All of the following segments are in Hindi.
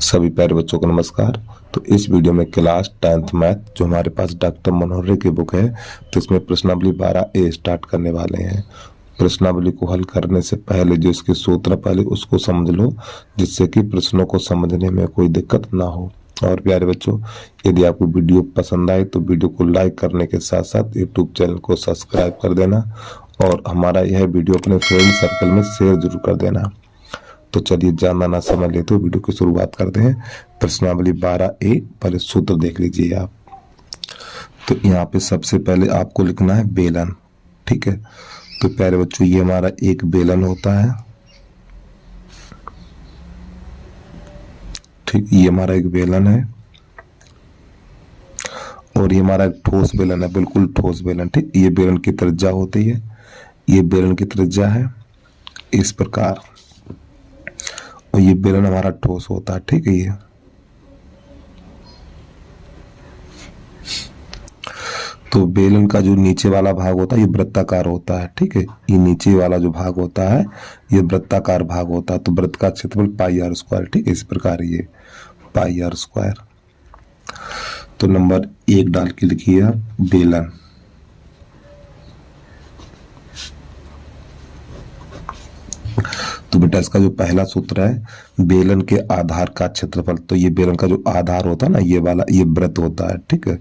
सभी प्यारे बच्चों को नमस्कार। तो इस वीडियो में क्लास 10th मैथ जो हमारे पास डॉक्टर मनोहर की बुक है, तो इसमें प्रश्नावली 12A स्टार्ट करने वाले हैं। प्रश्नावली को हल करने से पहले जो इसके सूत्र पहले उसको समझ लो, जिससे कि प्रश्नों को समझने में कोई दिक्कत ना हो। और प्यारे बच्चों, यदि आपको वीडियो पसंद आए तो वीडियो को लाइक करने के साथ साथ यूट्यूब चैनल को सब्सक्राइब कर देना और हमारा यह वीडियो अपने फ्रेंड सर्कल में शेयर जरूर कर देना। तो चलिए जानना ना समझ लेते हो, वीडियो की शुरुआत करते हैं। प्रश्नावली 12A, पहले सूत्र देख लीजिए आप। तो यहाँ पे सबसे पहले आपको लिखना है बेलन, ठीक है। तो प्यारे बच्चों, ये हमारा एक बेलन होता है, ठीक। ये हमारा एक बेलन है और ये हमारा एक ठोस बेलन है, बिल्कुल ठोस बेलन, ठीक। ये बेलन की त्रिज्या होती है, ये बेलन की त्रिज्या है इस प्रकार, और ये बेलन हमारा ठोस होता है, ठीक है। ये तो बेलन का जो नीचे वाला भाग होता है ये वृत्ताकार होता है, ठीक है। ये नीचे वाला जो भाग होता है ये वृत्ताकार भाग होता है। तो वृत्त का क्षेत्रफल पाई आर स्क्वायर, ठीक है। इस प्रकार ये पाई आर स्क्वायर। तो नंबर 1 डाल के लिखिए आप बेलन। तो बेटा इसका जो पहला सूत्र है बेलन के आधार का क्षेत्रफल, तो ये बेलन का जो आधार होता है ना, ये वाला ये वृत्त होता है, ठीक है।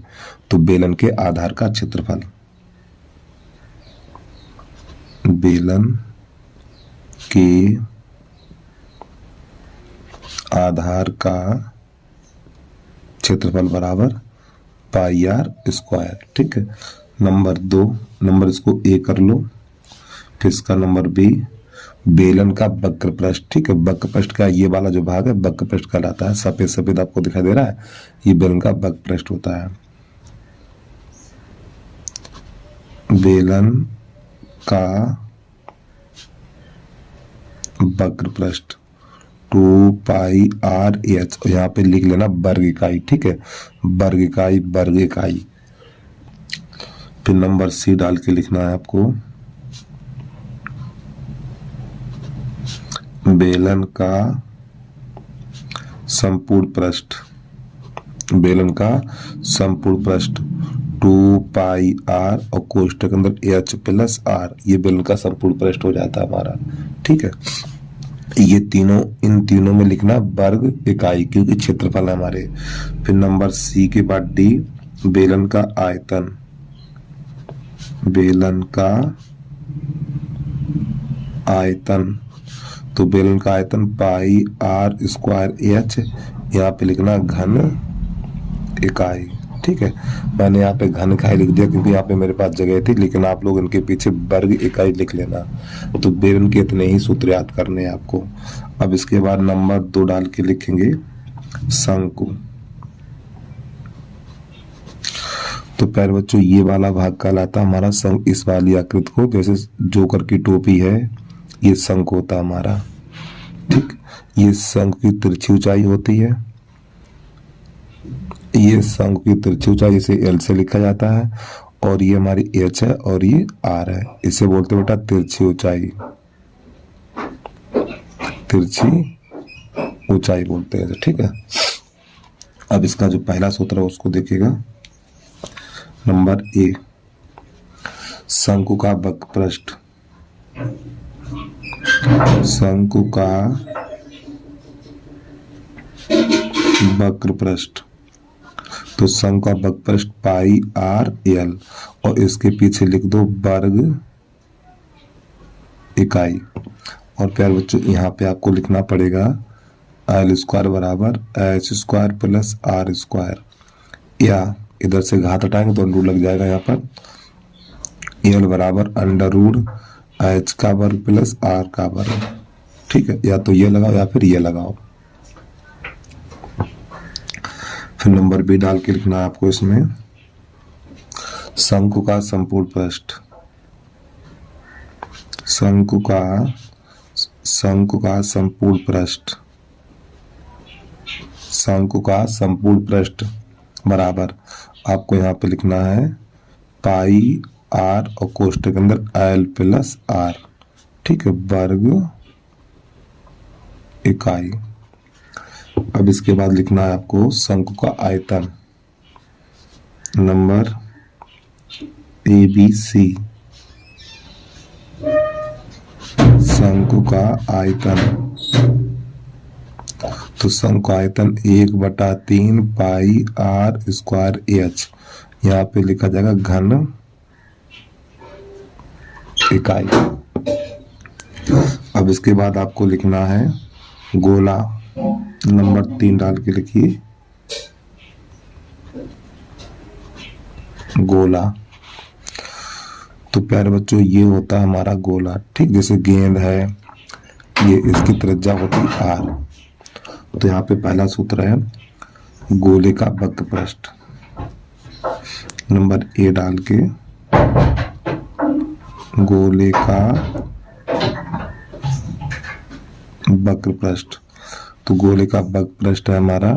तो बेलन के आधार का क्षेत्रफल, बेलन के आधार का क्षेत्रफल बराबर पाई आर स्क्वायर, ठीक है। नंबर 2, नंबर इसको ए कर लो। फिर इसका नंबर बी, बेलन का वक्र पृष्ठ, ठीक है। वक्र पृष्ठ का ये वाला जो भाग है वक्र पृष्ठ कहलाता है। सफेद सफेद आपको दिखाई दे रहा है, ये बेलन का वक्र पृष्ठ होता है। बेलन का वक्र पृष्ठ 2 पाई आर एच, और यहाँ पे लिख लेना वर्ग इकाई, ठीक है। वर्ग इकाई, वर्ग इकाई। फिर नंबर सी डाल के लिखना है आपको बेलन का संपूर्ण पृष्ठ, बेलन का संपूर्ण पृष्ठ 2 पाई आर और कोष्ठक अंदर एच प्लस आर, ये बेलन का संपूर्ण पृष्ठ हो जाता है हमारा, ठीक है। ये तीनों, इन तीनों में लिखना वर्ग इकाई क्योंकि क्षेत्रफल है हमारे। फिर नंबर सी के बाद डी, बेलन का आयतन, बेलन का आयतन। तो बेलन का आयतन पाई आर स्क्वायर एच, यहाँ पे लिखना घन इकाई, ठीक है। मैंने यहाँ पे घन इकाई लिख दिया क्योंकि यहाँ पे मेरे पास जगह थी, लेकिन आप लोग इनके पीछे वर्ग इकाई लिख लेना। तो बेलन के इतने ही सूत्र याद करने हैं आपको। अब इसके बाद नंबर 2 डाल के लिखेंगे शंकु। तो प्यारे बच्चों, ये वाला भाग कहलाता हमारा शंकु। इस वाली आकृति को, जैसे जोकर की टोपी है, ये शंकु होता हमारा, ठीक। ये शंकु की तिरछी ऊंचाई होती है, ये शंकु की तिरछी ऊंचाई इसे एल से लिखा जाता है, और ये हमारी एच है और ये आर है। इसे बोलते हैं बेटा तिरछी ऊंचाई, तिरछी ऊंचाई बोलते हैं, ठीक है। अब इसका जो पहला सूत्र है उसको देखिएगा। नंबर ए, शंकु का वक्र पृष्ठ, शंकु का वक्र पृष्ठ। तो शंकु का वक्र पृष्ठ पाई आर एल, और इसके पीछे लिख दो वर्ग इकाई। और प्यारे बच्चों, यहाँ पे आपको लिखना पड़ेगा एल स्क्वायर बराबर H square plus R square, या इधर से घात हटाएंगे तो अंडर लग जाएगा यहाँ पर। एल बराबर अंडर रूट एच का वर्ग प्लस आर का वर्ग, ठीक है। या तो ये लगाओ या फिर ये लगाओ। फिर नंबर बी डाल के लिखना है आपको इसमें शंकु का संपूर्ण पृष्ठ, शंकु का संपूर्ण पृष्ठ, शंकु का संपूर्ण पृष्ठ बराबर आपको यहाँ पे लिखना है पाई आर और कोष्ठक के अंदर एल प्लस आर, ठीक है, वर्ग इकाई। अब इसके बाद लिखना है आपको शंकु का आयतन, नंबर ABC। शंकु का आयतन, तो शंकु आयतन 1/3 पाई आर स्क्वायर एच, यहाँ पे लिखा जाएगा घन इकाई। अब इसके बाद आपको लिखना है गोला, नंबर 3 डाल के लिखिए गोला। तो प्यारे बच्चों ये होता है हमारा गोला, ठीक। जैसे गेंद है, ये इसकी त्रिज्या होती है आर। तो यहाँ पे पहला सूत्र है गोले का वक्र पृष्ठ, नंबर ए डाल के गोले का वक्र पृष्ठ। तो गोले का वक्र पृष्ठ है हमारा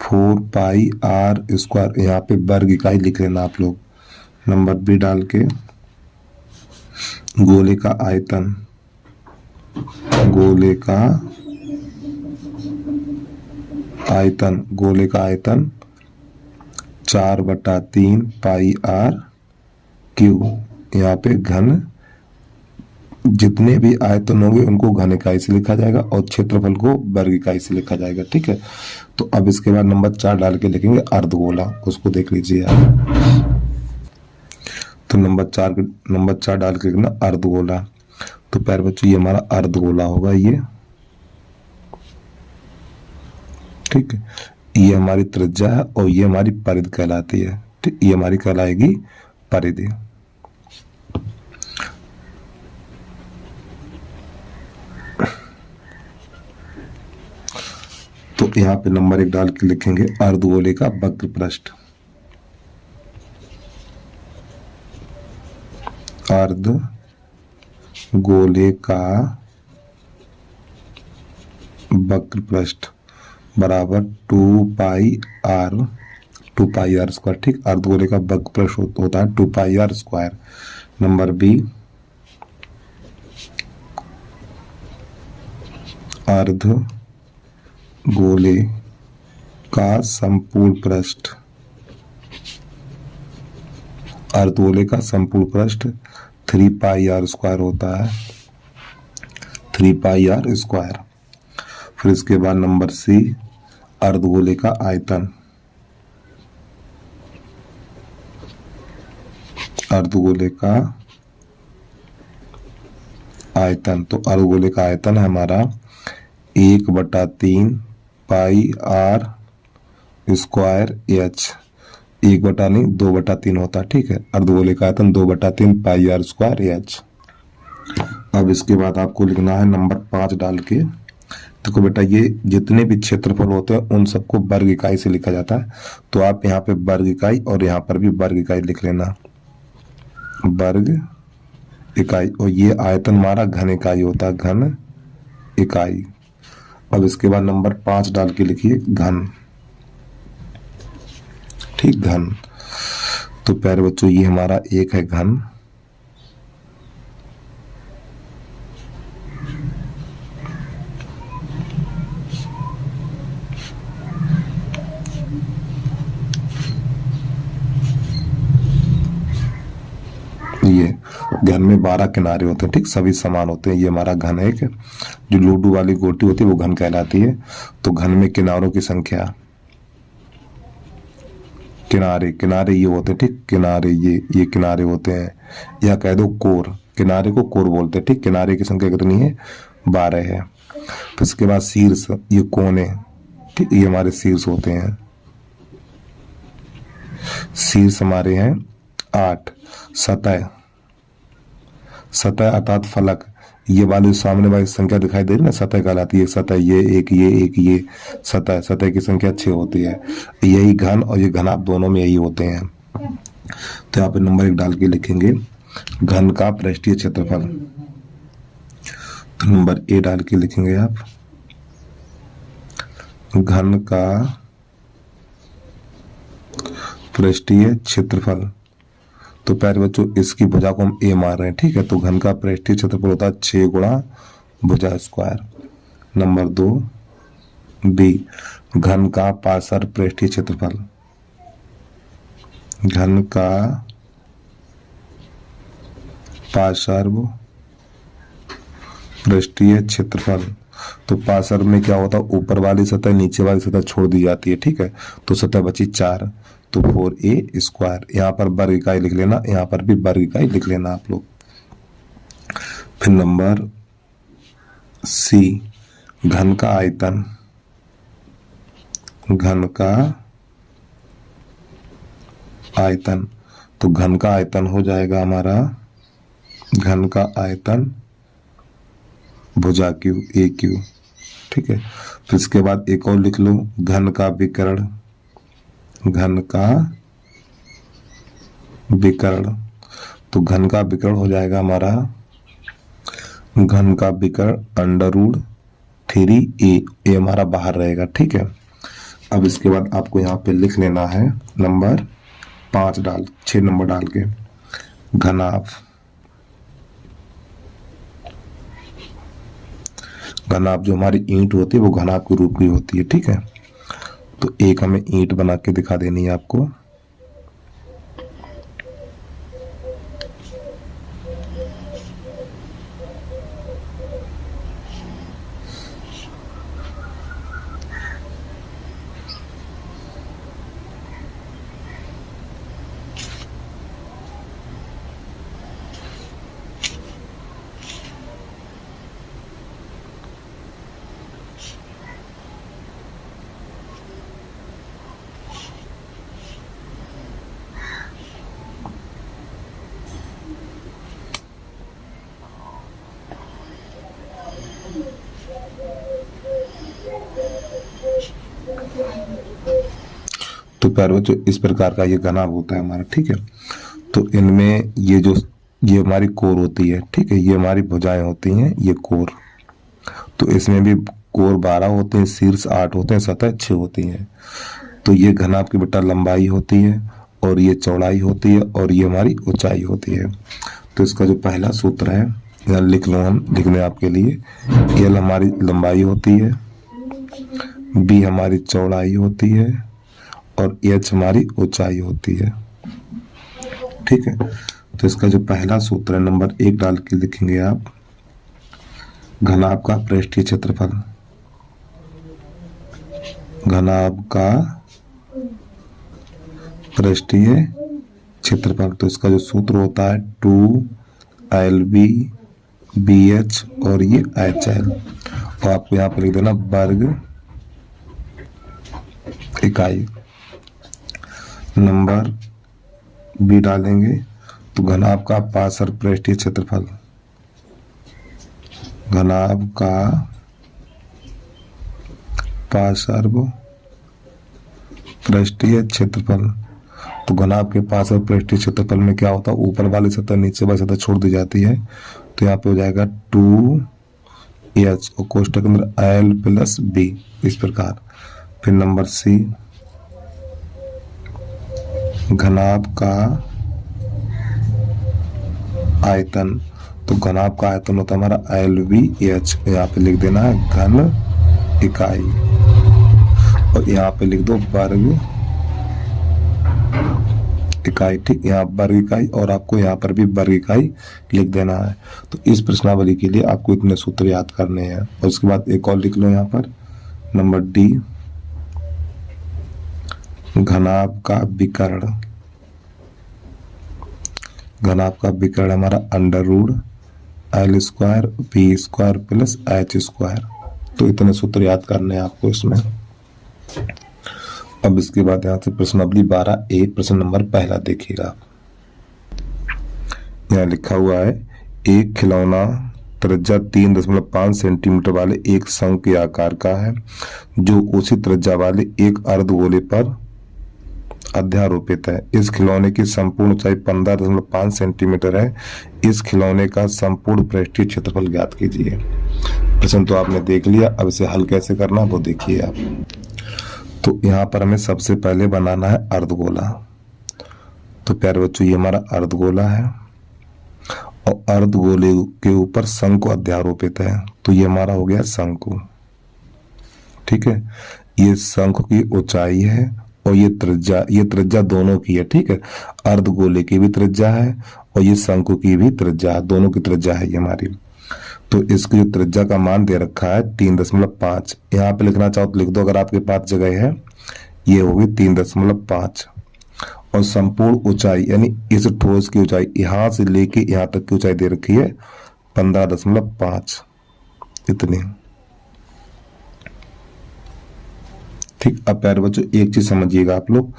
4 पाई आर स्क्वायर, यहाँ पे वर्ग इकाई लिख लेना आप लोग। नंबर बी डाल के गोले का आयतन, गोले का आयतन, गोले का आयतन 4/3 पाई आर क्यू। यहाँ पे घन, जितने भी आयतन होंगे उनको घन इकाई से लिखा जाएगा और क्षेत्रफल को वर्ग इकाई से लिखा जाएगा, ठीक है। तो अब इसके बाद नंबर 4 डाल के लिखेंगे अर्धगोला, उसको देख लीजिए आप। तो नंबर 4 डाल के लिखना अर्धगोला। तो प्यारे बच्चों ये हमारा अर्धगोला होगा ये, ठीक है। ये हमारी त्रिज्या है और ये हमारी परिधि कहलाती है, ठीक। ये हमारी कहलाएगी परिधि। तो यहाँ पे नंबर 1 डाल के लिखेंगे अर्धगोले का वक्र पृष्ठ, अर्धगोले का वक्र पृष्ठ बराबर 2 पाई आर स्क्वायर, ठीक। अर्धगोले का वक्र पृष्ठ होता है 2 पाई आर स्क्वायर। नंबर बी अर्धगोले का संपूर्ण पृष्ठ, अर्धगोले का संपूर्ण पृष्ठ 3 पाई आर स्क्वायर होता है, 3 पाई आर स्क्वायर। फिर इसके बाद नंबर सी अर्धगोले का आयतन, अर्धगोले का आयतन। तो अर्धगोले का आयतन है हमारा 1/3 पाई आर स्क्वायर एच, 2/3 होता है, ठीक है। अर्धगोले का आयतन 2/3 पाई आर स्क्वायर एच। अब इसके बाद आपको लिखना है नंबर 5 डाल के। देखो बेटा ये जितने भी क्षेत्रफल होते हैं उन सबको वर्ग इकाई से लिखा जाता है, तो आप यहाँ पे वर्ग इकाई और यहाँ पर भी वर्ग इकाई लिख लेना, वर्ग इकाई। और ये आयतन हमारा घन इकाई होता है, घन इकाई। अब इसके बाद नंबर 5 डाल के लिखिए घन, ठीक, घन। तो प्यारे बच्चों ये हमारा एक है घन, ये घन में 12 किनारे होते हैं, ठीक, सभी समान होते हैं। ये हमारा घन है, जो लूडो वाली गोटी होती है वो घन कहलाती है। तो घन में किनारों की संख्या, किनारे ये होते हैं, ठीक, किनारे ये किनारे होते हैं, या कह दो कोर, किनारे को कोर बोलते हैं, ठीक। किनारे की संख्या कितनी है? 12 है। फिर इसके बाद शीर्ष, ये कोने, ठीक, ये हमारे शीर्ष होते हैं, शीर्ष हमारे हैं 8। सतह अर्थात फलक, ये वाली सामने वाली संख्या दिखाई दे रही है ना, सतह कहलाती है। सतह ये एक सतह की संख्या 6 होती है। यही घन और ये घनाभ दोनों में यही होते हैं। तो यहाँ पे नंबर 1 डाल के लिखेंगे घन का पृष्ठीय क्षेत्रफल। तो नंबर ए डाल के लिखेंगे आप घन का पृष्ठीय क्षेत्रफल। तो प्यारे बच्चों इसकी भुजा को हम ए मार रहे हैं, ठीक है। तो घन का पृष्ठीय क्षेत्रफल होता है 6 गुणा भुजा स्क्वायर। नंबर 2 बी घन का पार्श्व पृष्ठीय क्षेत्रफल, घन का पार्श्व पृष्ठीय क्षेत्रफल। तो पार्श्व में क्या होता है, ऊपर वाली सतह नीचे वाली सतह छोड़ दी जाती है, ठीक है। तो सतह बची 4, तो 4a²। यहाँ पर वर्ग इकाई लिख लेना, यहाँ पर भी वर्ग इकाई लिख लेना आप लोग। फिर नंबर सी घन का आयतन, घन का आयतन। तो घन का आयतन हो जाएगा हमारा, घन का आयतन भुजा क्यू ए क्यू, ठीक है। फिर इसके बाद एक और लिख लो, घन का विकर्ण, घन का विकर्ण। तो घन का विकर्ण हो जाएगा हमारा, घन का विकर्ण √3a, ये हमारा बाहर रहेगा, ठीक है। अब इसके बाद आपको यहाँ पे लिख लेना है नंबर 5 6 नंबर डाल के, घनाभ, घनाभ जो हमारी ईंट होती है वो घनाभ के रूप की होती है, ठीक है। तो एक हमें ईंट बना के दिखा देनी है आपको। तो प्यारे बच्चों इस प्रकार का ये घनाभ होता है हमारा, ठीक है। तो इनमें ये हमारी कोर होती है, ठीक है, ये हमारी भुजाएं होती हैं, ये कोर। तो इसमें भी कोर 12 होते हैं, शीर्ष 8 होते हैं, सतह 6 होती हैं। तो ये घनाभ की बेटा लंबाई होती है, और ये चौड़ाई होती है, और ये हमारी ऊंचाई होती है। तो इसका जो पहला सूत्र है यहाँ लिख लो हम, लिखने आपके लिए, एल हमारी लंबाई होती है, बी हमारी चौड़ाई होती है, और एच हमारी ऊंचाई होती है, ठीक है। तो इसका जो पहला सूत्र है नंबर 1 डाल के लिखेंगे आप, घनाभ का पृष्ठीय क्षेत्रफल, घनाभ का पृष्ठीय क्षेत्रफल। तो इसका जो सूत्र होता है 2LB BH और ये HL, और आपको यहाँ पर लिख देना वर्ग इकाई। नंबर बी डालेंगे, तो घनाभ का पार्श्व पृष्ठीय क्षेत्रफल, घनाभ का पार्श्व पृष्ठीय क्षेत्रफल। तो घनाभ के पार्श्व पृष्ठीय क्षेत्रफल में क्या होता है, ऊपर वाली सतह नीचे वाली सतह छोड़ दी जाती है। तो यहाँ पे हो जाएगा 2H और कोष्ठक के अंदर L + B, इस प्रकार। फिर नंबर सी घनाभ का आयतन। तो घनाभ का आयतन होता है हमारा LVH, यहाँ पे लिख देना है घन इकाई, और यहाँ पे लिख दो वर्ग इकाई, ठीक। यहाँ वर्ग इकाई, और आपको यहाँ पर भी वर्ग इकाई लिख देना है। तो इस प्रश्नावली के लिए आपको इतने सूत्र याद करने हैं। और उसके बाद एक और लिख लो यहाँ पर, नंबर डी घनाभ का विकर्ण, घनाभ का विकर्ण हमारा √L² B² + H²। तो इतने सूत्र याद करने हैं आपको इसमें। अब इसके बाद यहाँ से प्रश्नावली 12A प्रश्न नंबर पहला देखिएगा। यहाँ लिखा हुआ है, एक खिलौना त्रिज्या 3.5 सेंटीमीटर वाले एक शंख के आकार का है, जो उसी त्रिज्या वाले एक अर्धगोले पर अध्यारोपित है। इस खिलौने की संपूर्ण ऊंचाई 15.5 सेंटीमीटर है। इस खिलौने का संपूर्ण पृष्ठीय क्षेत्रफल ज्ञात कीजिए। प्रश्न तो आपने देख लिया, अब इसे हल कैसे करना वो देखिए आप। तो यहाँ पर हमें सबसे पहले बनाना है अर्धगोला। तो प्यारे बच्चों ये हमारा अर्धगोला है, और अर्धगोले के ऊपर शंकु अध्यारोपित है। तो ये हमारा हो गया शंकु, ठीक है, ये शंख की ऊंचाई है और ये त्रिज्या दोनों की है। ठीक है, अर्धगोले की भी त्रिज्या है और ये शंकु की भी त्रिज्या है, दोनों की त्रिज्या है ये हमारी। तो इसकी जो त्रिज्या का मान दे रखा है 3.5, यहाँ पे लिखना चाहो तो लिख दो अगर आपके पास जगह है। ये होगी 3.5 और संपूर्ण ऊंचाई यानी इस ठोस की ऊंचाई यहां से लेके यहां तक की ऊंचाई दे रखी है 15.5 इतनी। ठीक, अब प्यारे बच्चों एक चीज समझिएगा आप लोग,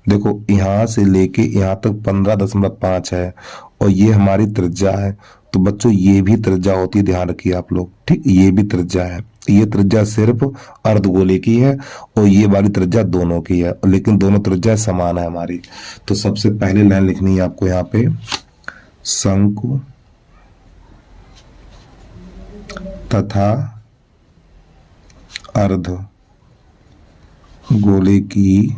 देखो यहां से लेके यहां तक 15.5 है और ये हमारी त्रिज्या है। तो बच्चों ये भी त्रिज्या होती है, ध्यान रखिए आप लोग। ठीक, ये भी त्रिज्या है, ये त्रिज्या सिर्फ अर्धगोले की है और ये वाली त्रिज्या दोनों की है, लेकिन दोनों त्रिज्या समान है हमारी। तो सबसे पहले लाइन लिखनी है आपको यहाँ पे, शंकु तथा अर्ध गोले की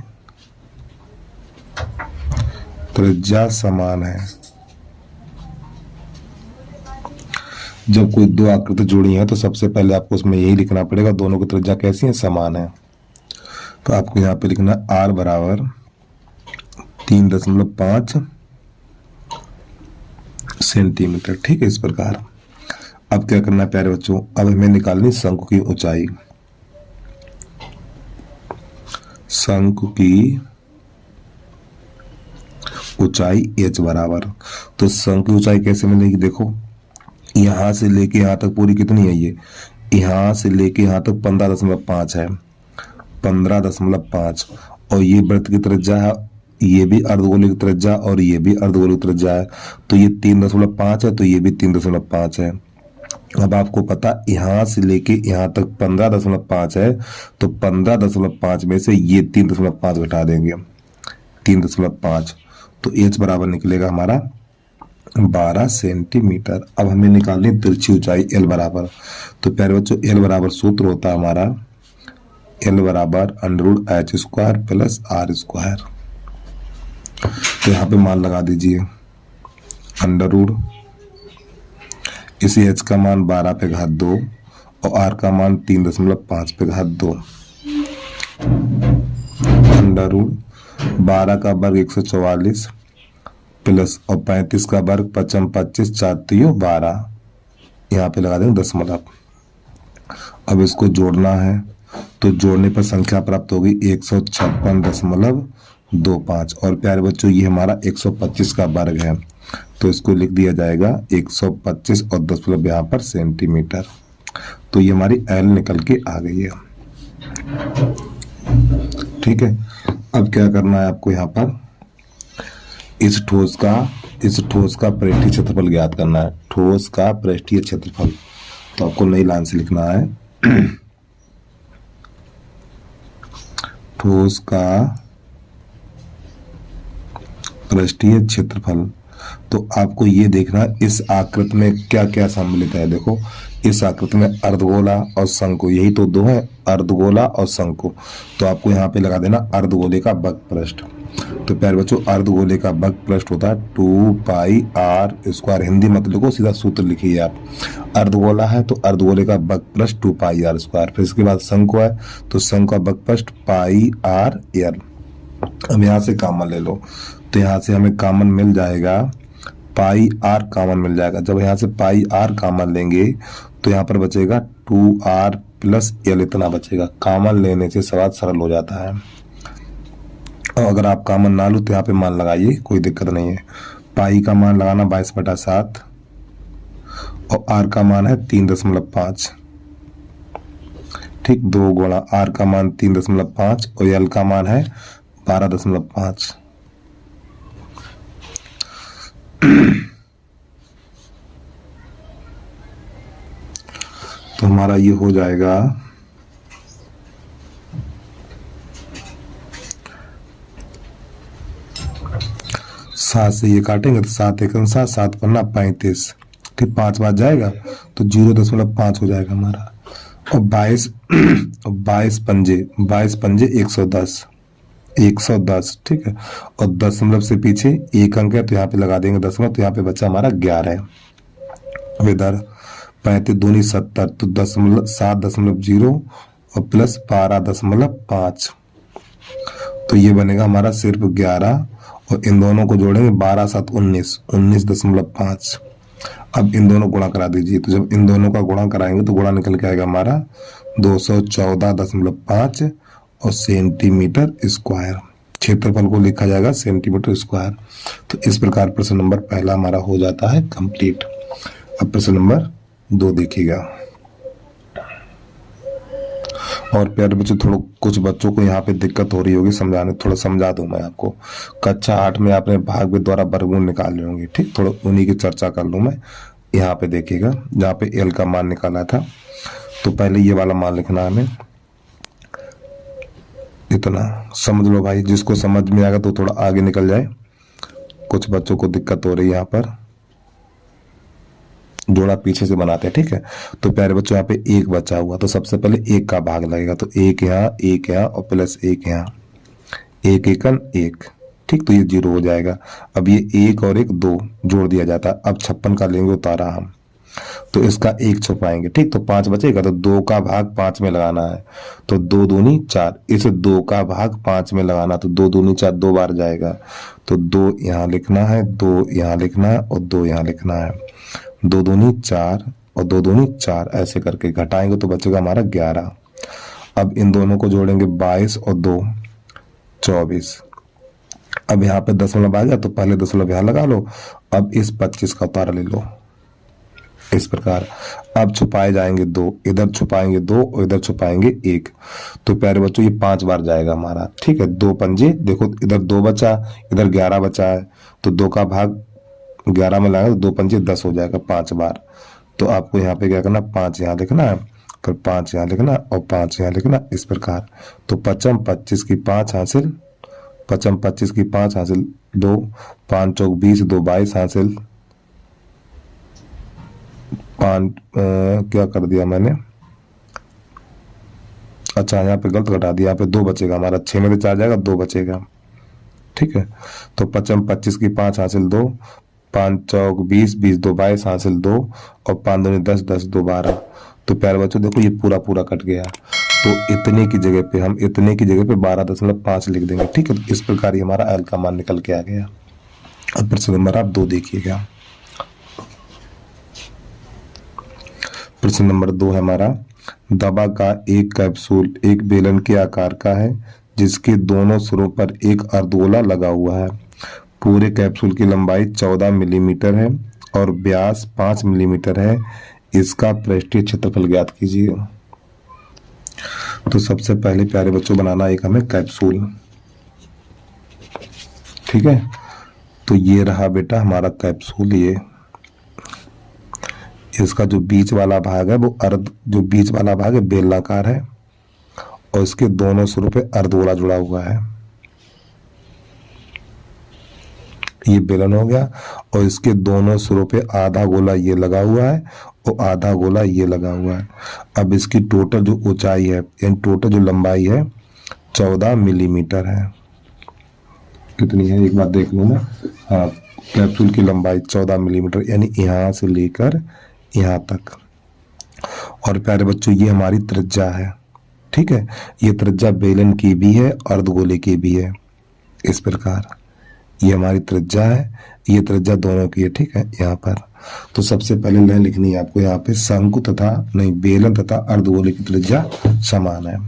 त्रिज्या समान है। जब कोई दो आकृति जुड़ी है तो सबसे पहले आपको उसमें यही लिखना पड़ेगा, दोनों की त्रिज्या कैसी है, समान है। तो आपको यहाँ पे लिखना r बराबर 3.5 सेंटीमीटर। ठीक है, इस प्रकार। अब क्या करना है प्यारे बच्चों, अब हमें निकालनी शंकु की ऊंचाई। शंकु की ऊंचाई h बराबर, तो शंकु की ऊंचाई कैसे मिलेगी, देखो यहां से लेके यहां तक पूरी कितनी है, ये यहां से लेके यहां तक 15.5 है, 15.5 और ये वृत्त की त्रिज्या है, ये भी अर्धगोले की त्रिज्या और ये भी अर्धगोले की त्रिज्या है। तो ये 3.5 है तो ये भी 3.5 है। अब आपको पता यहां से लेके यहां तक 15.5 है, तो 15.5 में से ये 3.5 घटा देंगे, 3.5, तो h बराबर निकलेगा हमारा 12 सेंटीमीटर। अब हमें निकालनी तिरछी ऊंचाई l बराबर। तो प्यारे बच्चों l बराबर सूत्र होता है हमारा l बराबर √h² प्लस r²। तो यहाँ पे मान लगा दीजिए, अंडर इसी h का मान 12 पे घात 2 और r का मान 3.5 पे घात 2, अंडर 12 का वर्ग 144 प्लस और 35 का वर्ग 55 25 4 12, यहाँ पे लगा देंगे दशमलव। अब इसको जोड़ना है तो जोड़ने पर संख्या प्राप्त होगी 156.25 और प्यारे बच्चों ये हमारा 125 का वर्ग है, तो इसको लिख दिया जाएगा 125 और दशमलव यहाँ पर सेंटीमीटर। तो ये हमारी L निकल के आ गई है। ठीक है, अब क्या करना है आपको, यहाँ पर इस ठोस का पृष्ठीय क्षेत्रफल ज्ञात करना है। ठोस का पृष्ठीय क्षेत्रफल, तो आपको नई लाइन से लिखना है ठोस का पृष्ठीय क्षेत्रफल। तो आपको ये देखना इस आकृति में क्या क्या सम्मिलित है। देखो इस आकृति में अर्धगोला और शंकु, यही तो दो है, अर्धगोला और शंकु। तो आपको यहाँ पे लगा देना अर्धगोले का वक्रपृष्ठ। तो प्यारे बच्चों अर्धगोले का वक्रपृष्ठ होता है 2πr²। हिंदी मत लिखो, सीधा सूत्र लिखिए आप। अर्धगोला है तो अर्धगोले का वक्रपृष्ठ 2πr²। फिर इसके बाद शंकु है तो शंकु का वक्रपृष्ठ πr²। अब यहाँ से कॉमन ले लो, तो यहाँ से हमें कॉमन मिल जाएगा πr कॉमन मिल जाएगा। जब यहाँ से πr कॉमन लेंगे तो यहाँ पर बचेगा 2r प्लस l, इतना बचेगा। कॉमन लेने से सवाल सरल हो जाता है। और अगर आप कॉमन ना लो तो यहाँ पे मान लगाइए, कोई दिक्कत नहीं है। पाई का मान लगाना 22/7 और r का मान है 3.5। ठीक, 2 गुणा r का मान 3.5 और l का मान है 12.5। तो हमारा ये हो जाएगा 7 से ये काटेंगे तो 7 × 7 7 पन्ना 35। ठीक, 5 बार जाएगा तो 0.5 हो जाएगा हमारा। और 22 पंजे 110। ठीक है, और दशमलव से पीछे 1 अंक है तो यहाँ पे लगा देंगे दशमलव, तो यहाँ पे बचा हमारा 11। इधर 35 दूनी 70 तो 7.0 और प्लस 12.5, तो ये बनेगा हमारा सिर्फ 11, और इन दोनों को जोड़ेंगे 12 7 19, 19.5। अब इन दोनों गुणा करा दीजिए, तो जब इन दोनों का गुणा कराएंगे तो गुणा निकल के आएगा हमारा 214.5 और सेंटीमीटर स्क्वायर। क्षेत्रफल को लिखा जाएगा सेंटीमीटर स्क्वायर। तो इस प्रकार प्रश्न नंबर पहला हमारा हो जाता है कंप्लीट। अब प्रश्न नंबर 2 देखिएगा। और प्यारे बच्चों, थोड़ा कुछ बच्चों को यहाँ पे दिक्कत हो रही होगी समझाने, थोड़ा समझा दूं मैं आपको। कक्षा 8 में आपने भाग के द्वारा वर्गमूल निकाले होंगे, ठीक, थोड़ा उन्हीं की चर्चा कर लूं मैं। यहाँ पे देखिएगा, जहाँ पे एल का मान निकाला था, तो पहले ये वाला मान लिखना है हमें, इतना समझ लो भाई। जिसको समझ में आएगा तो थोड़ा आगे निकल जाए। कुछ बच्चों को दिक्कत हो रही है, यहाँ पर जोड़ा पीछे से बनाते हैं, ठीक है। तो प्यारे बच्चों, यहाँ पे 1 बचा हुआ, तो सबसे पहले 1 का भाग लगेगा, तो 1 यहाँ और प्लस 1 यहाँ, 1 एकन 1, ठीक, तो ये 0 हो जाएगा। अब ये 1 और 1 2 जोड़ दिया जाता है। अब 56 का लेंगे उतारा हम, तो इसका 1 छुपाएंगे, ठीक, तो 5 बचेगा, तो 2 का भाग 5 में लगाना है, तो 2 दूनी 4, इस 2 का भाग 5 में लगाना, तो 2 दूनी 4 2 बार जाएगा, तो 2 यहाँ लिखना है, 2 यहाँ लिखना है और 2 यहाँ लिखना है, 2 दूनी 4 और 2 दूनी 4, ऐसे करके घटाएंगे तो बचेगा हमारा 11। अब इन दोनों को जोड़ेंगे, 22 और 2 24। अब यहाँ पे दशमलव आ गया, तो पहले दशमलव यहाँ लगा लो। अब इस 25 का उतारा ले लो, इस प्रकार। अब छुपाए जाएंगे 2, इधर छुपाएंगे 2 और इधर छुपाएंगे 1, तो प्यारे बच्चों ये 5 बार जाएगा हमारा, ठीक है। 2 पंजे, देखो इधर 2 बचा, इधर 11 बचा है, तो 2 का भाग 11 में लाएंगे तो 2 पंजे 10 हो जाएगा 5 बार। तो आपको यहाँ पे क्या करना, 5 यहाँ लिखना है, फिर 5 यहाँ लिखना और 5 यहाँ लिखना, इस प्रकार। तो 5 25 की 5 हासिल, 5 25 की 5 हासिल 2, 5 चौक 20, 2 22 हासिल 5, क्या कर दिया मैंने, अच्छा यहाँ पे गलत घटा दिया, यहाँ पे 2 बचेगा हमारा, 6 में से 4 जाएगा, 2 बचेगा, ठीक है। तो 5 25 की 5 हासिल 2, 5 चौक 20, 20 2 22 हासिल 2 और 5 दूनी 10, 10 2 12। तो प्यारे बच्चों देखो ये पूरा पूरा कट गया, तो इतने की जगह पे हम इतने की जगह पे 12.5 लिख देंगे, ठीक है। तो इस प्रकार ये हमारा एल का मान निकल के आ गया। अब प्रश्न नंबर आप 2 देखिएगा। प्रश्न नंबर 2 है हमारा, दवा का एक कैप्सूल एक बेलन के आकार का है जिसके दोनों सिरों पर एक अर्धगोला लगा हुआ है। पूरे कैप्सूल की लंबाई 14 मिलीमीटर है और व्यास 5 मिलीमीटर है। इसका पृष्ठीय क्षेत्रफल ज्ञात कीजिए। तो सबसे पहले प्यारे बच्चों बनाना एक हमें कैप्सूल, ठीक है। तो ये रहा बेटा हमारा कैप्सूल, ये इसका जो बीच वाला भाग है वो जो बीच वाला भाग है बेलनाकार है और इसके दोनों सिरों पे अर्धगोला जुड़ा हुआ है। ये बेलन हो गया और इसके दोनों सिरों पे आधा गोला ये लगा हुआ है और आधा गोला ये लगा हुआ है। अब इसकी टोटल जो ऊंचाई है यानी टोटल जो लंबाई है 14 मिलीमीटर है। कितनी है एक बार देख लो ना। हाँ, कैप्सूल की लंबाई 14 मिलीमीटर यानी यहाँ से लेकर यहाँ तक। और प्यारे बच्चों ये हमारी त्रिज्या है, ठीक है। ये त्रिज्या बेलन की भी है अर्धगोले की भी है। इस प्रकार ये हमारी त्रिज्या है, ये त्रिज्या दोनों की है, ठीक है। यहाँ पर तो सबसे पहले लाइन लिखनी है आपको, यहाँ पे शंकु तथा नहीं बेलन तथा अर्धगोले की त्रिज्या समान है।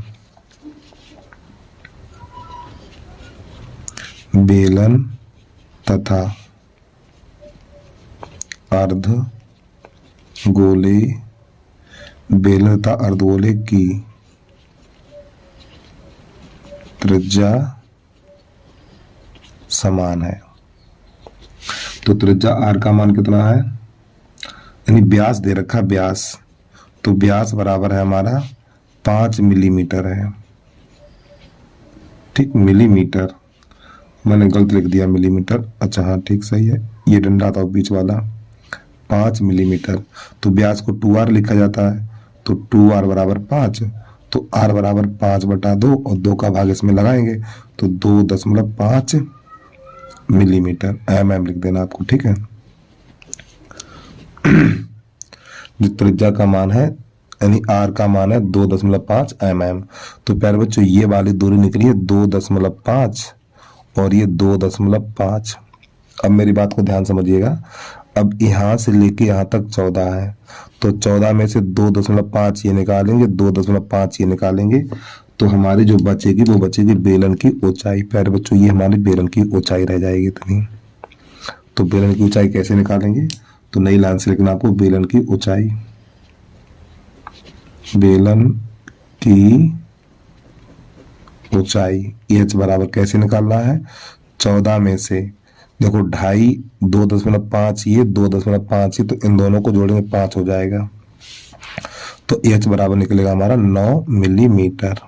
बेलन तथा अर्धगोले, बेलन तथा अर्धगोले की त्रिज्या समान है। तो त्रिज्या आर का मान कितना है, यानी व्यास दे रखा व्यास, तो व्यास बराबर है हमारा 5 मिलीमीटर है, ठीक। मिलीमीटर मैंने गलत लिख दिया मिलीमीटर, अच्छा हाँ ठीक सही है, ये डंडा था बीच वाला 5 मिलीमीटर। तो व्यास को 2r लिखा जाता है, तो 2r बराबर 5, तो r बराबर 5/2 और 2 का भाग इसमें लगाएंगे तो 2.5 मिलीमीटर, mm लिख देना आपको, ठीक है। जो त्रिज्या का मान है यानी आर का मान है 2.5 mm। तो प्यारे बच्चों ये वाली दूरी निकली है 2.5 और ये 2.5। अब मेरी बात को ध्यान समझिएगा। अब यहाँ से लेके यहाँ तक 14 है, तो 14 में से 2.5 ये निकालेंगे, 2.5 ये निकालेंगे, तो हमारी जो बचेगी वो बचेगी बेलन की ऊंचाई। प्यारे बच्चों ये हमारी बेलन की ऊंचाई रह जाएगी इतनी। तो बेलन की ऊंचाई कैसे निकालेंगे? तो नई लाइन से लिखना आपको बेलन की ऊंचाई। बेलन की ऊंचाई एच बराबर कैसे निकालना है? 14 में से देखो 2.5 2.5 ये 2.5 ये, तो इन दोनों को जोड़ेंगे 5 हो जाएगा। तो एच बराबर निकलेगा हमारा 9 मिलीमीटर।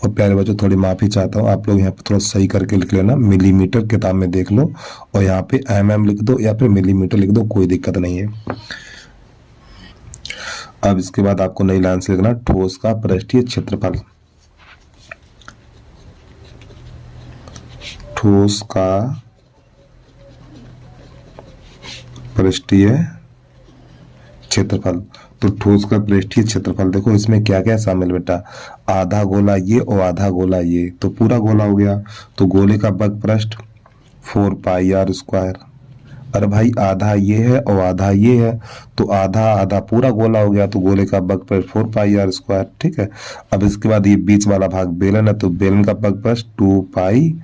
और प्यारे बच्चों थोड़ी माफी चाहता हूँ, आप लोग यहाँ पे थोड़ा सही करके लिख लेना। मिलीमीटर किताब में देख लो और यहाँ पे mm लिख दो या फिर मिलीमीटर लिख दो, कोई दिक्कत नहीं है। अब इसके बाद आपको नई लाइन से लिखना ठोस का पृष्ठीय क्षेत्रफल। ठोस का पृष्ठीय क्षेत्रफल। तो ठोस का पृष्ठीय क्षेत्रफल देखो इसमें क्या क्या शामिल बेटा, आधा गोला ये और आधा गोला ये, तो पूरा गोला हो गया। तो गोले का वर्ग पृष्ठ 4 पाई आर स्क्वायर। अरे भाई आधा ये है और आधा ये है, तो आधा आधा पूरा गोला हो गया, तो गोले का वर्ग पृष्ठ 4 पाई आर स्क्वायर। ठीक है। अब इसके बाद ये बीच वाला भाग बेलन है, तो बेलन का वर्ग पृष्ठ 2 पाई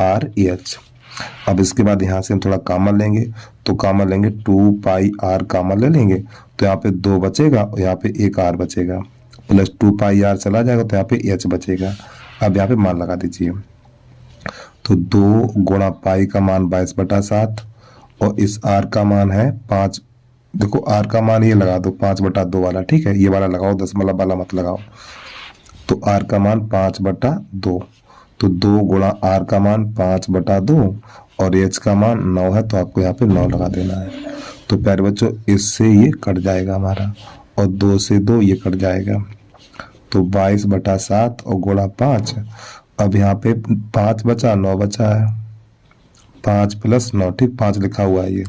आर एच। अब इसके बाद यहाँ से हम थोड़ा कामन लेंगे, तो कामन लेंगे 2 पाई आर कामन ले लेंगे, तो यहाँ पे 2 बचेगा और यहाँ पे एक आर बचेगा, प्लस 2 पाई आर चला जाएगा तो यहाँ पे एच बचेगा। अब यहाँ पे मान लगा दीजिए, तो 2 गुणा पाई का मान 22/7 और इस आर का मान है 5। देखो आर का मान ये लगा दो 5/2 वाला, ठीक है, ये वाला लगाओ, दशमलव वाला मत लगाओ। तो आर का मान 5/2, तो 2 गुणा आर का मान 5/2 और एच का मान 9 है, तो आपको यहाँ पे 9 लगा देना है। तो प्यारे बच्चों इससे ये कट जाएगा हमारा और 2 से 2 ये कट जाएगा, तो 22/7 और गुणा 5। अब यहाँ पे 5 बचा 9 बचा है, 5 + 9, ठीक 5 लिखा हुआ है ये।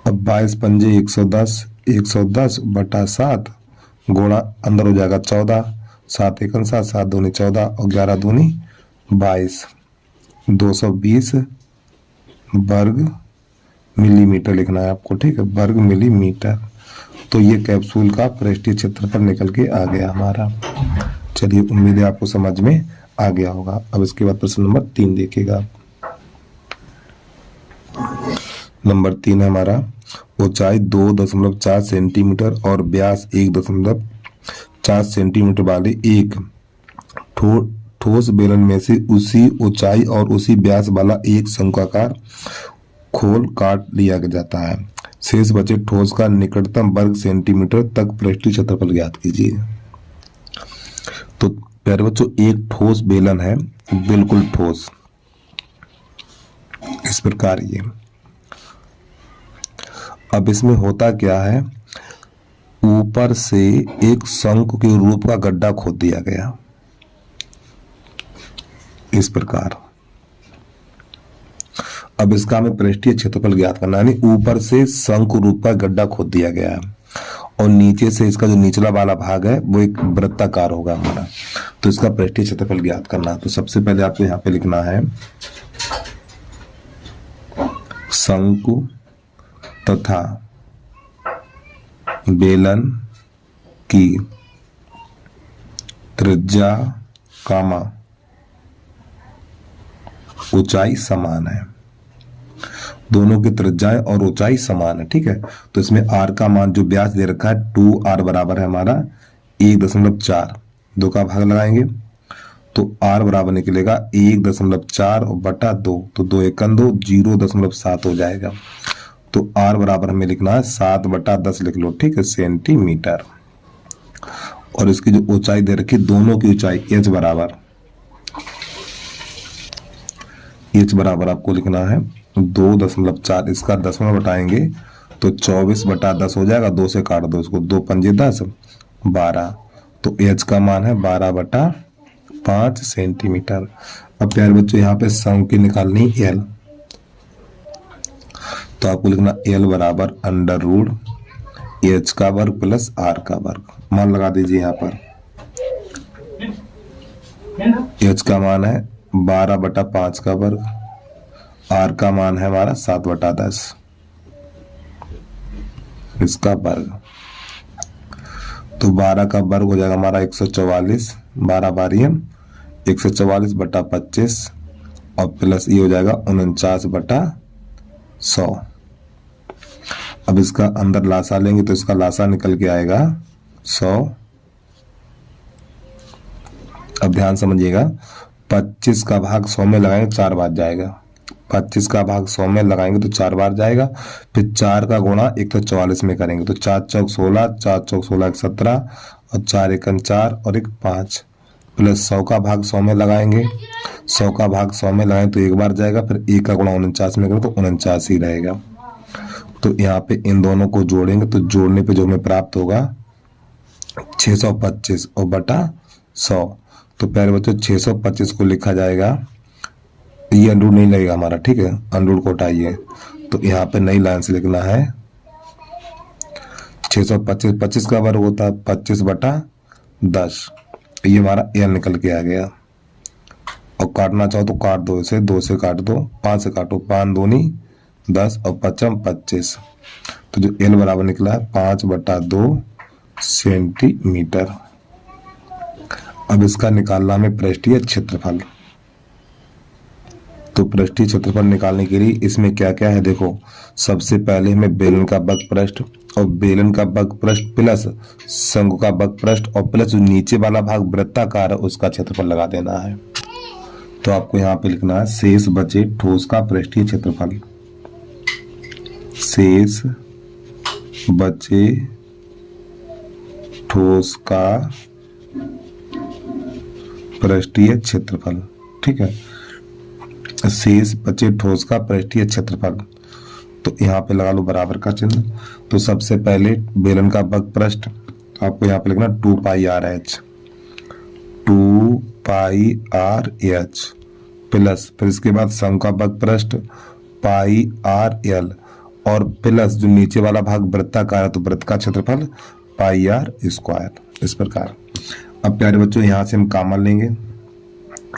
अब 22 पंजे 110, 110/7 गुणा अंदर हो जाएगा 14, 7 एकम 7, 7 दूनी 14 और 11 दूनी 22, 220 वर्ग मिलीमीटर लिखना है आपको, ठीक है, वर्ग मिलीमीटर। तो ये कैप्सूल का पृष्ठीय क्षेत्रफल निकल के आ गया हमारा। चलिए उम्मीद है आपको समझ में आ गया होगा। अब इसके बाद प्रश्न नंबर 3 देखिएगा। नंबर 3 है हमारा ऊंचाई 2.4 सेंटीमीटर और व्यास 1.4 सेंटीमीटर वाले एक ठोस बेलन में से उसी ऊंचाई और उसी व्यास वाला एक शंक्वाकार खोल काट लिया जाता है। शेष बचे ठोस का निकटतम वर्ग सेंटीमीटर तक पृष्ठीय क्षेत्रफल ज्ञात कीजिए। तो प्यारे बच्चों एक ठोस बेलन है, बिल्कुल ठोस, इस प्रकार ये। अब इसमें होता क्या है, ऊपर से एक शंकु के रूप का गड्ढा खोद दिया गया इस प्रकार। अब इसका हमें पृष्ठीय क्षेत्रफल ज्ञात करना है, यानी ऊपर से शंकु रूप का गड्ढा खोद दिया गया है और नीचे से इसका जो निचला वाला भाग है वो एक वृत्ताकार होगा हमारा, तो इसका पृष्ठीय क्षेत्रफल ज्ञात करना है। तो सबसे पहले आपको यहाँ पे लिखना है शंकु तथा बेलन की त्रिज्या कामा ऊंचाई समान है। दोनों की त्रिज्याएं और ऊंचाई समान है, ठीक है। तो इसमें आर का मान जो व्यास दे रखा है 2r बराबर है हमारा 1.4, 2 का भाग लगाएंगे तो r बराबर निकलेगा 1.4/2, तो 2 एकम 2, 0.7 हो जाएगा। तो r बराबर हमें लिखना है 7/10 लिख लो, ठीक है, सेंटीमीटर। और इसकी जो ऊंचाई दे रखी दोनों की ऊंचाई h बराबर आपको लिखना है 2.4, इसका दशमलव बताएंगे तो 24/10 हो जाएगा, 2 से काट दो इसको, 2 पंजे 10, 12, तो h का मान है 12/5 सेंटीमीटर। अब प्यारे बच्चों यहाँ पे शंकु की निकालनी l, तो आपको लिखना l बराबर √1 एच का वर्ग प्लस आर का वर्ग। मान लगा दीजिए यहाँ पर। एच का मान है 12/5 का वर्ग, आर का मान है हमारा 7/10 इसका वर्ग। तो 12 का वर्ग हो जाएगा हमारा 144, 12 बारी 144/25 और प्लस ये हो जाएगा 49/100। अब इसका अंदर लासा लेंगे तो इसका लासा निकल के आएगा 100। अब ध्यान समझिएगा, 25 का भाग 100 में लगाएंगे 4 बार जाएगा। 25 का भाग 100 में लगाएंगे तो 4 बार जाएगा। फिर 4 का गुणा 144 में करेंगे तो 4 चौक 16, 4 चौक 16 17 और 4 एकम 4 और 1 5 प्लस 100 का भाग 100 में लगाएंगे। 100 का भाग 100 में लगाएंगे तो एक बार जाएगा। फिर 1 का गुणा 49 में करेंगे तो 49 ही रहेगा। तो यहाँ पे इन दोनों को जोड़ेंगे तो जोड़ने पे जो हमें प्राप्त होगा 625 और बटा 100। तो प्यारे बच्चों 625 को लिखा जाएगा, ये अंडरूट नहीं लगेगा हमारा, ठीक है, अंडरूट को हटाइए। तो यहाँ पे नई लाइन से लिखना है 625, 25 का वर्ग होता है 25/10। ये हमारा एल निकल के आ गया। और काटना चाहो तो काट दो, इसे 2 से काट दो, 5 से काटो, 5 दूनी 10 और 5 25। तो जो एल बराबर निकला है 5/2 सेंटीमीटर। अब इसका निकालना हमें पृष्ठीय क्षेत्रफल। तो पृष्ठीय क्षेत्रफल निकालने के लिए इसमें क्या क्या है देखो। सबसे पहले हमें बेलन का बकपृष्ठ और बेलन का बकपृष्ठ प्लस शंकु का बकपृष्ठ और प्लस जो नीचे वाला भाग वृत्ताकार है उसका क्षेत्रफल लगा देना है। तो आपको यहाँ पे लिखना है शेष बचे ठोस का पृष्ठीय क्षेत्रफल। शेष बचे ठोस का पृष्ठीय क्षेत्रफल, ठीक है। शेष बचे ठोस का पृष्ठीय क्षेत्रफल। तो यहाँ पे लगा लो बराबर का चिन्ह। तो सबसे पहले बेलन का बकपृष्ठ, तो आपको यहाँ पे लिखना 2πRh, 2πRh प्लस फिर इसके बाद शंकु का बकपृष्ठ πRL और प्लस जो नीचे वाला भाग वृत्ताकार है तो वृत्त का क्षेत्रफल πr²। इस प्रकार। अब प्यारे बच्चों यहाँ से हम कॉमन लेंगे,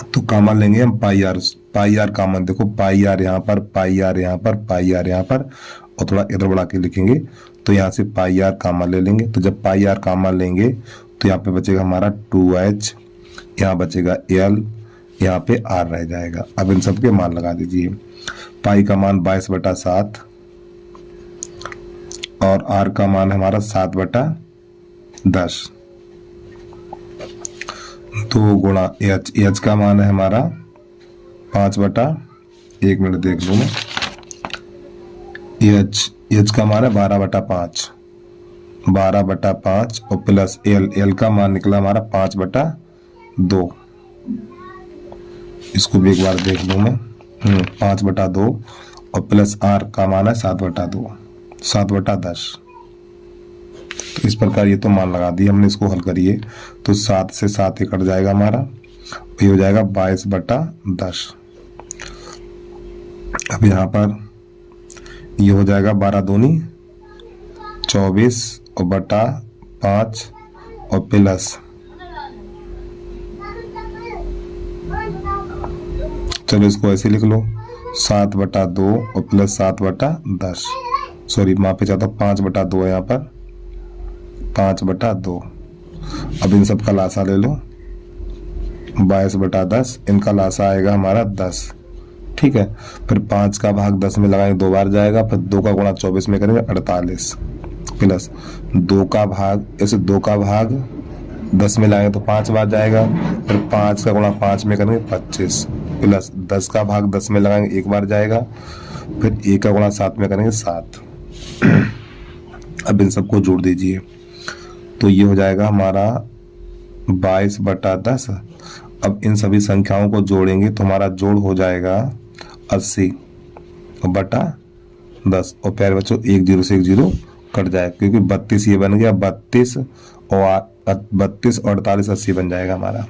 तो कॉमन लेंगे हम πr कॉमन। देखो πr यहाँ पर, πr यहाँ पर, πr यहाँ पर और थोड़ा इधर बढ़ा के लिखेंगे। तो यहाँ से πr कॉमन ले लेंगे। तो जब πr कॉमन लेंगे तो यहाँ पे बचेगा हमारा 2h, यहाँ बचेगा l, यहाँ पे r रह जाएगा। अब इन सब के मान लगा दीजिए। पाई का मान 22/7 और r का मान है हमारा 7/10। 2 गुणा h का मान है हमारा 5/1 मिनट देख लो मैं। h का मान है 12/5, 12/5 और प्लस l का मान निकला हमारा 5/2। इसको भी एक बार देख लूँ मैं। 5/2 और प्लस r का मान है 7/2, 7/10। तो इस प्रकार ये तो मान लगा दिए हमने। इसको हल करिए तो 7 से 7 ही कट जाएगा हमारा, ये हो जाएगा 22/10। अब यहाँ पर ये हो जाएगा 12 दूनी 24 और बटा 5 और प्लस, चलो इसको ऐसे लिख लो 7/2 और प्लस 7/10। सॉरी माफ पे चाहता 5/2 है यहाँ पर, 5/2। अब इन सब का लासा ले लो 22/10, इनका लासा आएगा हमारा 10, ठीक है। फिर 5 का भाग 10 में लगाएंगे 2 बार जाएगा। फिर 2 का गुणा 24 में करेंगे 48 प्लस 2 का भाग, ऐसे 2 का भाग 10 में लाएंगे तो 5 बार जाएगा। फिर 5 का गुणा 5 में करेंगे 25 प्लस 10 का भाग 10 में लगाएंगे 1 बार जाएगा। फिर 1 का गुणा 7 में करेंगे 7। अब इन सबको जोड़ दीजिए तो ये हो जाएगा हमारा 22/10। अब इन सभी संख्याओं को जोड़ेंगे तो हमारा जोड़ हो जाएगा 80/10। और प्यारे बच्चों 1 0 से 1 0 कट जाएगा क्योंकि 32 ये बन गया, 32 और 48 80 बन जाएगा हमारा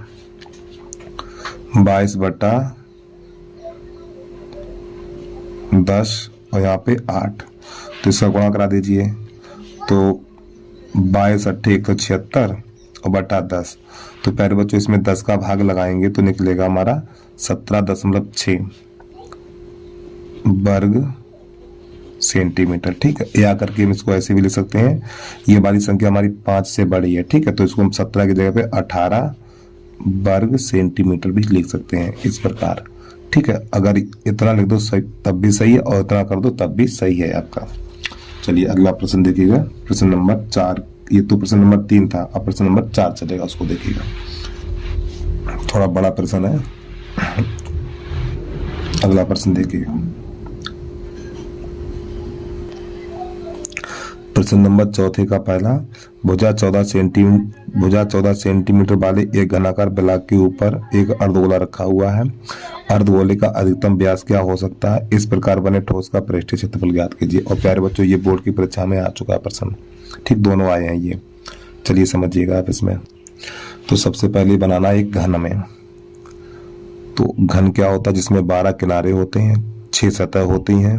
22/10 और यहाँ पे 8। तो इसका गुणा करा दीजिए तो 22 अट्ठे 176 और बटा 10। तो प्यारे बच्चों इसमें 10 का भाग लगाएंगे तो निकलेगा हमारा 17.6 वर्ग सेंटीमीटर। ठीक है, या करके हम इसको ऐसे भी लिख सकते हैं, ये वाली संख्या हमारी 5 से बड़ी है। ठीक है, तो इसको हम 17 की जगह पे 18 वर्ग सेंटीमीटर भी लिख सकते हैं इस प्रकार। ठीक है, अगर इतना लिख दो सही तब भी सही है और इतना कर दो तब भी सही है आपका। चलिए अगला प्रश्न देखिएगा, प्रश्न नंबर 4। ये तो प्रश्न नंबर 3 था, अब प्रश्न नंबर 4 चलेगा, उसको देखिएगा, थोड़ा बड़ा प्रश्न है। अगला प्रश्न देखिएगा, प्रश्न नंबर 4 का पहला, भुजा 14 सेंटीमीटर वाले एक घनाकार ब्लॉक के ऊपर एक अर्धगोला रखा हुआ है। अर्धगोले का अधिकतम व्यास क्या हो सकता है? इस प्रकार बने ठोस का पृष्ठीय क्षेत्रफल ज्ञात कीजिए। और प्यारे बच्चों ये बोर्ड की परीक्षा में आ चुका है प्रश्न, ठीक, दोनों आए हैं ये। चलिए समझिएगा आप इसमें। तो सबसे पहले बनाना एक घन में, तो घन क्या होता है? जिसमें 12 किनारे होते हैं, 6 सतह होती हैं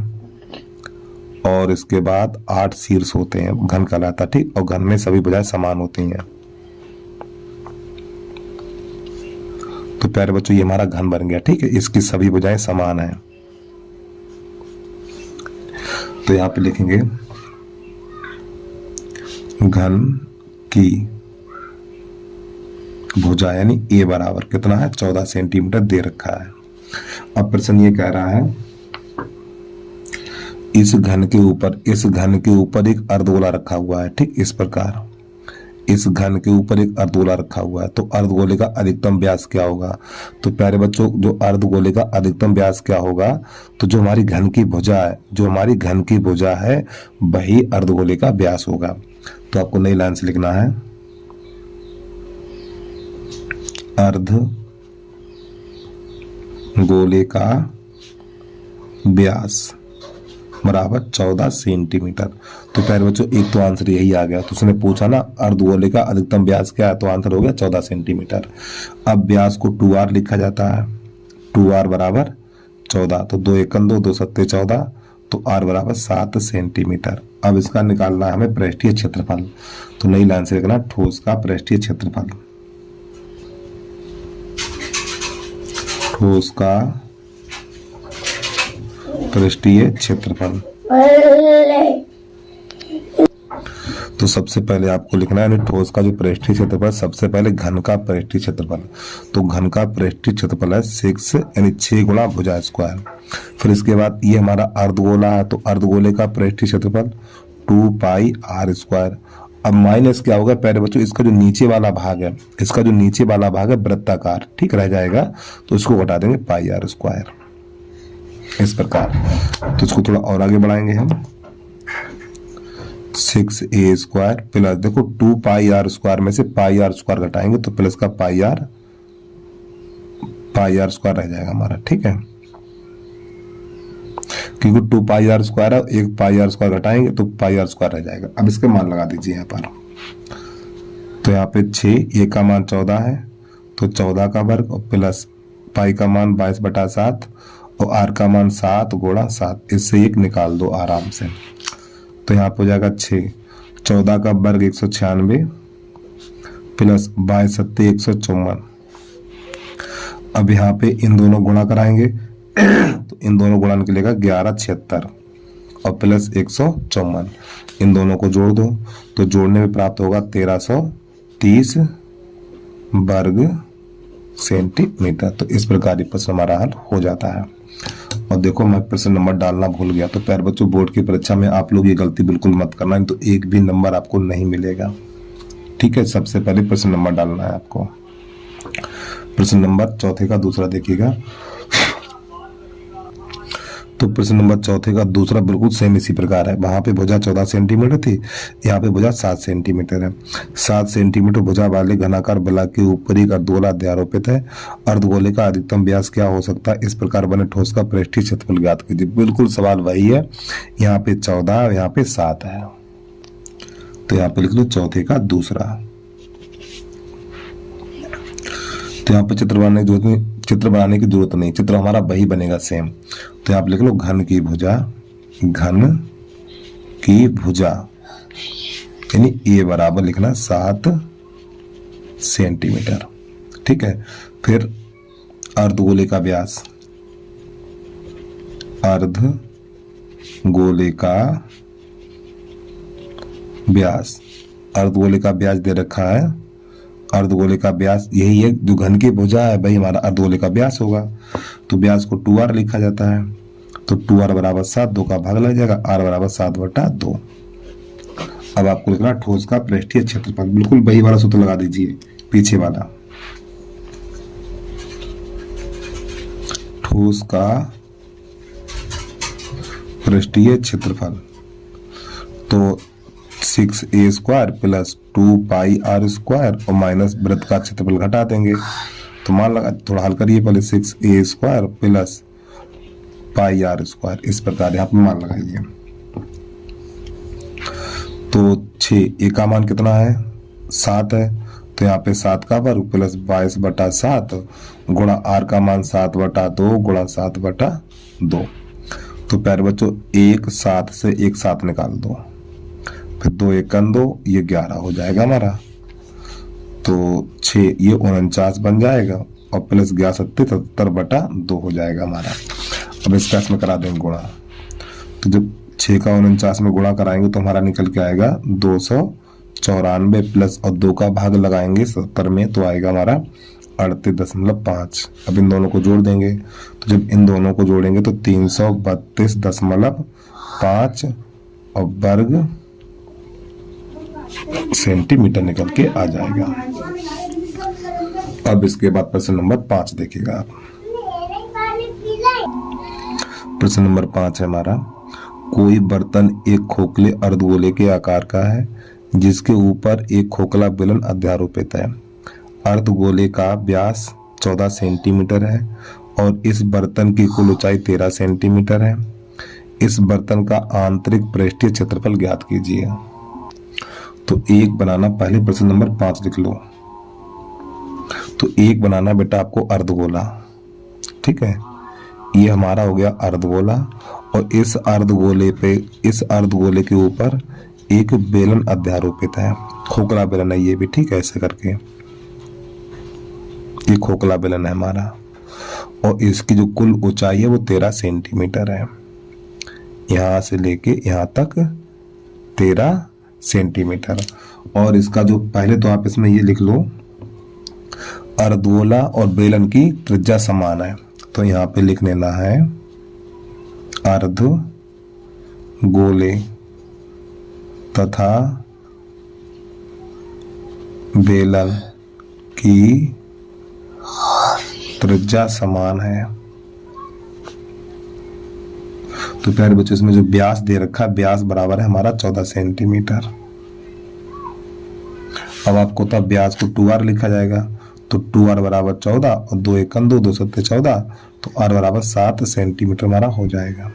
और इसके बाद 8 शीर्ष होते हैं, घन कहलाता। ठीक, और घन में सभी भुजाएं समान होती हैं। तो प्यारे बच्चों ये हमारा घन बन गया। ठीक है, इसकी सभी भुजाएं समान हैं। तो यहां पे लिखेंगे घन की भुजा यानी ए बराबर कितना है? 14 सेंटीमीटर दे रखा है। अब प्रश्न ये कह रहा है इस घन के ऊपर एक अर्धगोला रखा हुआ है। ठीक, इस प्रकार इस घन के ऊपर एक अर्धगोला रखा हुआ है। तो अर्धगोले का अधिकतम व्यास क्या होगा? तो प्यारे बच्चों जो अर्धगोले का अधिकतम व्यास क्या होगा? तो जो हमारी घन की भुजा है वही अर्धगोले का व्यास होगा। तो आपको नई लाइन से लिखना है अर्धगोले का व्यास बराबर 14 सेंटीमीटर। तो प्यारे बच्चों एक तो आंसर यही आ गया। तो उसने पूछा ना अर्धगोले का अधिकतम व्यास क्या है, तो आंसर हो गया 14 सेंटीमीटर। अब व्यास को 2r लिखा जाता है, 2r बराबर 14। तो 2 एकम 2, 2 सत्ते 14, तो r बराबर 7 सेंटीमीटर। अब इसका निकालना है हमें पृष्ठीय क्षेत्रफल। तो नई लाइन से लिखना ठोस का पृष्ठीय क्षेत्रफल, ठोस का पृष्ठीय क्षेत्रफल। तो सबसे पहले आपको लिखना है ठोस का जो पृष्ठीय क्षेत्रफल, सबसे पहले घन का पृष्ठीय क्षेत्रफल। तो घन का पृष्ठीय क्षेत्रफल है 6 यानी 6 गुणा भुजा स्क्वायर। फिर इसके बाद ये हमारा अर्धगोला है, तो अर्धगोले का पृष्ठीय क्षेत्रफल 2 पाई r स्क्वायर। अब माइनस क्या होगा प्यारे बच्चों? इसका जो नीचे वाला भाग है वृत्ताकार, ठीक रह जाएगा, तो इसको घटा देंगे पाई r स्क्वायर इस प्रकार। तो इसको थोड़ा और आगे बढ़ाएंगे हम, 6a स्क्वायर प्लस देखो 2 पाई r स्क्वायर में से पाई r स्क्वायर घटाएंगे तो प्लस का पाई r स्क्वायर रह जाएगा हमारा। ठीक है, क्योंकि 2 पाई r स्क्वायर है, एक पाई r स्क्वायर घटाएंगे तो पाई r स्क्वायर रह जाएगा। अब इसके मान लगा दीजिए यहाँ पर। तो यहाँ पे 6, a का मान 14 है, तो 14 का वर्ग और प्लस पाई का मान 22/7 और r का मान 7 गुणा 7, इससे एक निकाल दो आराम से। तो यहाँ पे हो जाएगा 6, 14 का वर्ग 196 प्लस 22 सत्ते 154। अब यहाँ पे इन दोनों गुणा कराएंगे तो इन दोनों गुणा निकलेगा 1176 और प्लस 154। इन दोनों को जोड़ दो तो जोड़ने में प्राप्त होगा 1330 वर्ग सेंटीमीटर। तो इस प्रकार ये प्रश्न हमारा हल हो जाता है। और देखो मैं प्रश्न नंबर डालना भूल गया, तो प्यारे बच्चों बोर्ड की परीक्षा में आप लोग ये गलती बिल्कुल मत करना, नहीं तो एक भी नंबर आपको नहीं मिलेगा। ठीक है, सबसे पहले प्रश्न नंबर डालना है आपको। प्रश्न नंबर 4 का दूसरा देखिएगा। तो प्रश्न नंबर 4 का दूसरा बिल्कुल सेम इसी प्रकार है। वहां पे भुजा 14 सेंटीमीटर थी, यहाँ पे भुजा 7 सेंटीमीटर है। 7 सेंटीमीटर भुजा वाले घनाकार ब्लॉक के ऊपर एक अर्धगोला अध्यारोपित है। अर्धगोले का अधिकतम व्यास क्या हो सकता है? इस प्रकार बने ठोस का पृष्ठीय क्षेत्रफल ज्ञात कीजिए। बिल्कुल सवाल वही है, यहाँ पे 14 यहाँ पे 7 है। तो यहाँ पे लिख लो 4 का दूसरा। तो यहाँ पे चित्र बनाने की जरूरत नहीं, चित्र हमारा वही बनेगा सेम। तो यहाँ पे लिख लो घन की भुजा यानी ए बराबर लिखना 7 सेंटीमीटर। ठीक है, फिर अर्धगोले का व्यास, अर्धगोले का व्यास, अर्धगोले का व्यास दे रखा है। अर्धगोले का व्यास यही है, जो घन की भुजा है भाई हमारा अर्धगोले का व्यास होगा। तो व्यास को 2r लिखा जाता है। तो 2r बराबर 7, 2 का भाग लग जाएगा, r बराबर 7/2। अब आपको लिखना ठोस का पृष्ठीय क्षेत्रफल। बिल्कुल वही वाला सूत्र लगा दीजिए, पीछे वाला। ठोस का पृष्ठीय क्षेत्रफल तो 6a² प्लस 2πr² और माइनस वृत्त का क्षेत्रफल घटा देंगे। तो मान लगा, थोड़ा हल करिए पहले, 6a² प्लस πr², इस प्रकार यहाँ पे मान लगाइए। तो 6a का मान कितना है, 7 है, तो यहाँ पे 7 का वर्ग प्लस 22/7 गुणा r का मान 7/2 गुणा 7/2। तो प्यारे बच्चों 1 7 से 1 7 निकाल दो, फिर 2 1 2, ये 11 हो जाएगा हमारा। तो 6 ये 49 बन जाएगा और प्लस 11 77/2 हो जाएगा हमारा। अब इसका इसमें करा देंगे गुणा। तो जब 6 का 49 में गुणा कराएंगे तो हमारा निकल के आएगा 294 प्लस और 2 का भाग लगाएंगे 70 में, तो आएगा हमारा 38.5। अब इन दोनों को जोड़ देंगे, तो जब इन दोनों को जोड़ेंगे तो 332.5 और वर्ग सेंटीमीटर निकल के आ जाएगा। अब इसके बाद प्रश्न नंबर 5 देखिएगा आप। प्रश्न नंबर 5 है हमारा, कोई बर्तन एक खोखले अर्धगोले के आकार का है जिसके ऊपर एक खोखला बेलन अध्यारोपित है। अर्धगोले का व्यास 14 सेंटीमीटर है और इस बर्तन की कुल ऊंचाई 13 सेंटीमीटर है। इस बर्तन का आंतरिक पृष्ठीय क्षेत्रफल ज्ञात कीजिए। तो एक बनाना, पहले प्रश्न नंबर 5 लिख लो। तो एक बनाना बेटा आपको अर्धगोला, ठीक है, ये हमारा हो गया अर्धगोला और इस अर्धगोले पे, इस अर्धगोले के ऊपर एक बेलन अध्यारोपित है, खोखला बेलन है ये भी, ठीक है, ऐसे करके ये खोखला बेलन है हमारा और इसकी जो कुल ऊंचाई है वो 13 सेंटीमीटर है। यहां से लेके यहां तक 13 सेंटीमीटर। और इसका जो पहले तो आप इसमें ये लिख लो, अर्धगोला और बेलन की त्रिज्या समान है, तो यहाँ पे लिख लेना है अर्धगोले तथा बेलन की त्रिज्या समान है। तो प्यारे बच्चों इसमें जो व्यास दे रखा है, व्यास बराबर है हमारा 14 सेंटीमीटर। अब आपको तब व्यास को 2r लिखा जाएगा, तो 2r बराबर 14 और 2 1 2, 2 7 14, तो r बराबर 7 सेंटीमीटर हमारा हो जाएगा।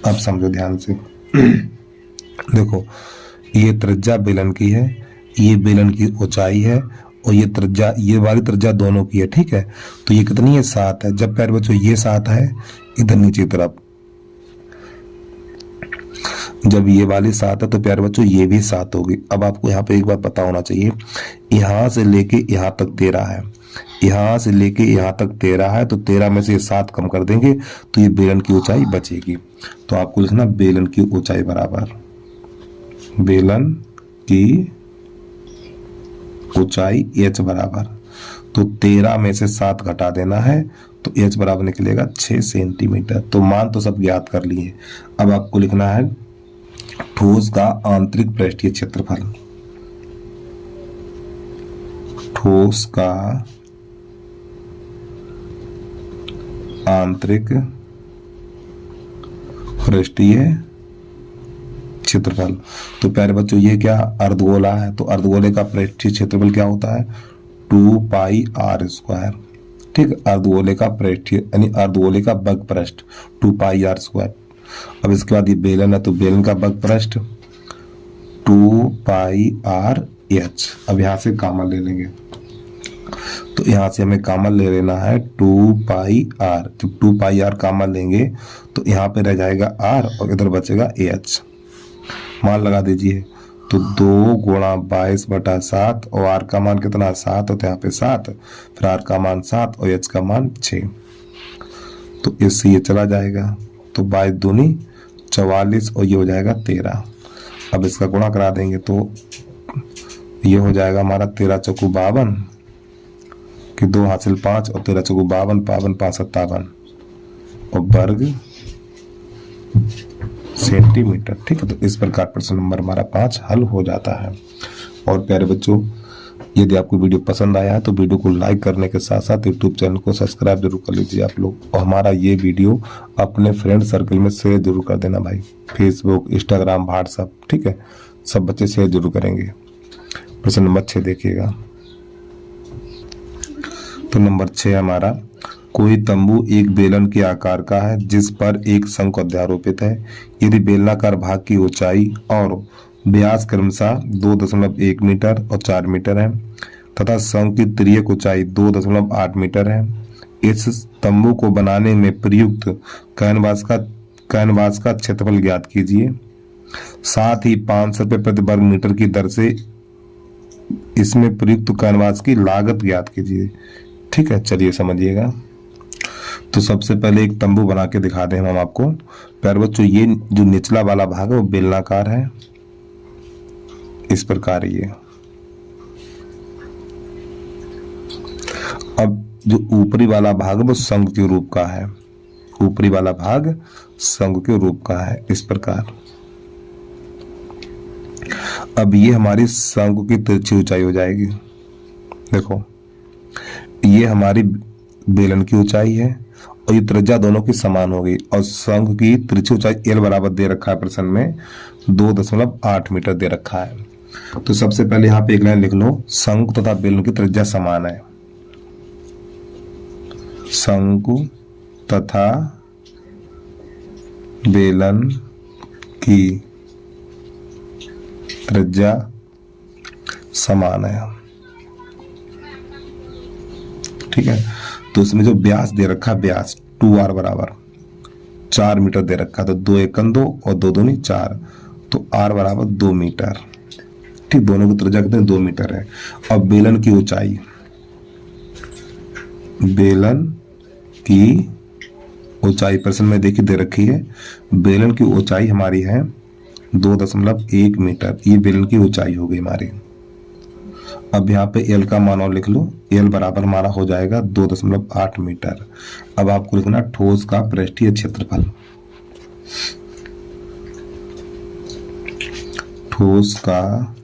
अब समझो ध्यान से देखो, ये त्रिज्या बेलन की है, ये बेलन की ऊंचाई है और ये त्रिज्या, ये वाली त्रिज्या दोनों की है, ठीक है। तो ये कितनी है, 7 है। जब प्यारे बच्चों ये 7 है इधर नीचे तरफ, जब ये वाली 7 है तो प्यारे बच्चों ये भी 7 होगी। अब आपको यहाँ पे एक बात पता होना चाहिए, यहाँ से लेके यहाँ तक 13 है, यहाँ से लेके यहाँ तक 13 है, तो 13 में से 7 कम कर देंगे तो ये बेलन की ऊंचाई बचेगी। तो आपको लिखना बेलन की ऊंचाई बराबर, बेलन की ऊंचाई h बराबर, तो 13 में से 7 घटा देना है तो h बराबर निकलेगा 6 सेंटीमीटर। तो मान तो सब ज्ञात कर लिए। अब आपको लिखना है ठोस का आंतरिक पृष्ठीय क्षेत्रफल। ठोस का आंतरिक पृष्ठीय क्षेत्रफल। तो प्यारे बच्चों ये क्या, अर्धगोला है, तो अर्धगोले का पृष्ठीय क्षेत्रफल क्या होता है, 2πr²। ठीक, अर्धगोले का पृष्ठीय यानी अर्धगोले का वर्ग पृष्ठ 2πr²। अब इसके बाद ये बेलन है, तो बेलन का वर्ग पृष्ठ 2πrh। अब यहाँ से कॉमन ले लेंगे, तो यहाँ से हमें कॉमन ले लेना है 2πr। जब 2πr कॉमन लेंगे तो यहाँ पे रह जाएगा r और इधर बचेगा ah। मान लगा दीजिए, तो 2 गुणा 22/7 और आर का मान कितना 7 तो यहाँ पे 7, फिर आर का मान 7 और एच का मान 6। तो इससे ये चला जाएगा तो 22 दूनी 44 और ये हो जाएगा 13। अब इसका गुणा करा देंगे तो ये हो जाएगा हमारा 13 चौकू 52 कि 2 हासिल 5 और 13 चौकू 52, 52 5 57 और वर्ग सेंटीमीटर। ठीक है, तो इस प्रकार प्रश्न नंबर हमारा 5 हल हो जाता है। और प्यारे बच्चों, यदि आपको वीडियो पसंद आया है तो वीडियो को लाइक करने के साथ साथ यूट्यूब चैनल को सब्सक्राइब जरूर कर लीजिए आप लोग, और हमारा ये वीडियो अपने फ्रेंड सर्कल में शेयर जरूर कर देना भाई, फेसबुक, इंस्टाग्राम, व्हाट्सएप। ठीक है, सब बच्चे शेयर जरूर करेंगे। प्रश्न नंबर 6 देखिएगा। तो नंबर 6 हमारा, कोई तंबू एक बेलन के आकार का है जिस पर एक शंख अध्यारोपित है। यदि बेलनाकार भाग की ऊंचाई और व्यास क्रमशः 2.1 मीटर और 4 मीटर है तथा शंख की तिर्यक ऊंचाई 2.8 मीटर है, इस तंबू को बनाने में प्रयुक्त कैनवास का क्षेत्रफल ज्ञात कीजिए। साथ ही 500 रुपये प्रति वर्ग मीटर की दर से इसमें प्रयुक्त कैनवास की लागत ज्ञात कीजिए। ठीक है, चलिए समझिएगा। तो सबसे पहले एक तंबू बना के दिखा दें हम आपको। प्यारे बच्चों, ये जो निचला वाला भाग है वो बेलनाकार है, इस प्रकार ये। अब जो ऊपरी वाला भाग है वो शंख के रूप का है, ऊपरी वाला भाग शंख के रूप का है, इस प्रकार। अब ये हमारी शंख की तिरछी ऊंचाई हो जाएगी। देखो, ये हमारी बेलन की ऊंचाई है और ये त्रिज्या दोनों की समान होगी, और शंख की तिरछी ऊंचाई एल बराबर दे रखा है प्रश्न में 2.8 मीटर दे रखा है। तो सबसे पहले यहाँ पे एक लाइन लिख लो, शंख तथा बेलन की त्रिज्या समान है। शंख तथा बेलन की त्रिज्या समान है। ठीक है, तो इसमें जो व्यास दे रखा, व्यास 2r बराबर 4 मीटर दे रखा, तो 2 एकम 2 और 2 दूनी 4, तो r बराबर 2 मीटर। ठीक, दोनों की त्रिज्या कितने 2 मीटर है। अब बेलन की ऊंचाई, बेलन की ऊंचाई प्रश्न में देखिए दे रखी है, बेलन की ऊंचाई हमारी है 2.1 मीटर, ये बेलन की ऊंचाई हो गई हमारी। अब यहाँ पे एल का मान और लिख लो, एल बराबर हमारा हो जाएगा 2.8 मीटर। अब आपको लिखना ठोस का पृष्ठीय क्षेत्रफल, ठोस का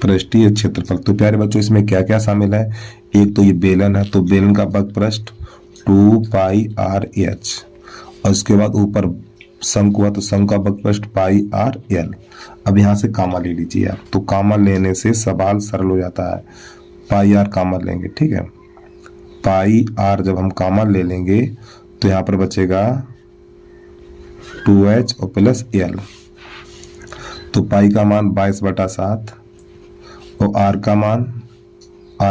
पृष्ठीय क्षेत्रफल। तो प्यारे बच्चों, इसमें क्या क्या शामिल है? एक तो ये बेलन है, तो बेलन का बग पृष्ठ 2πr/h, और इसके बाद ऊपर शंख हुआ तो शंख का बग पृष्ठ πr/l। अब यहाँ से कामा ले लीजिए आप, तो कामा लेने से सवाल सरल हो जाता है। πr कामा लेंगे, ठीक है, πr जब हम कामा ले लेंगे तो यहाँ पर बचेगा 2h और प्लस l। तो पाई का मान 22/7 और r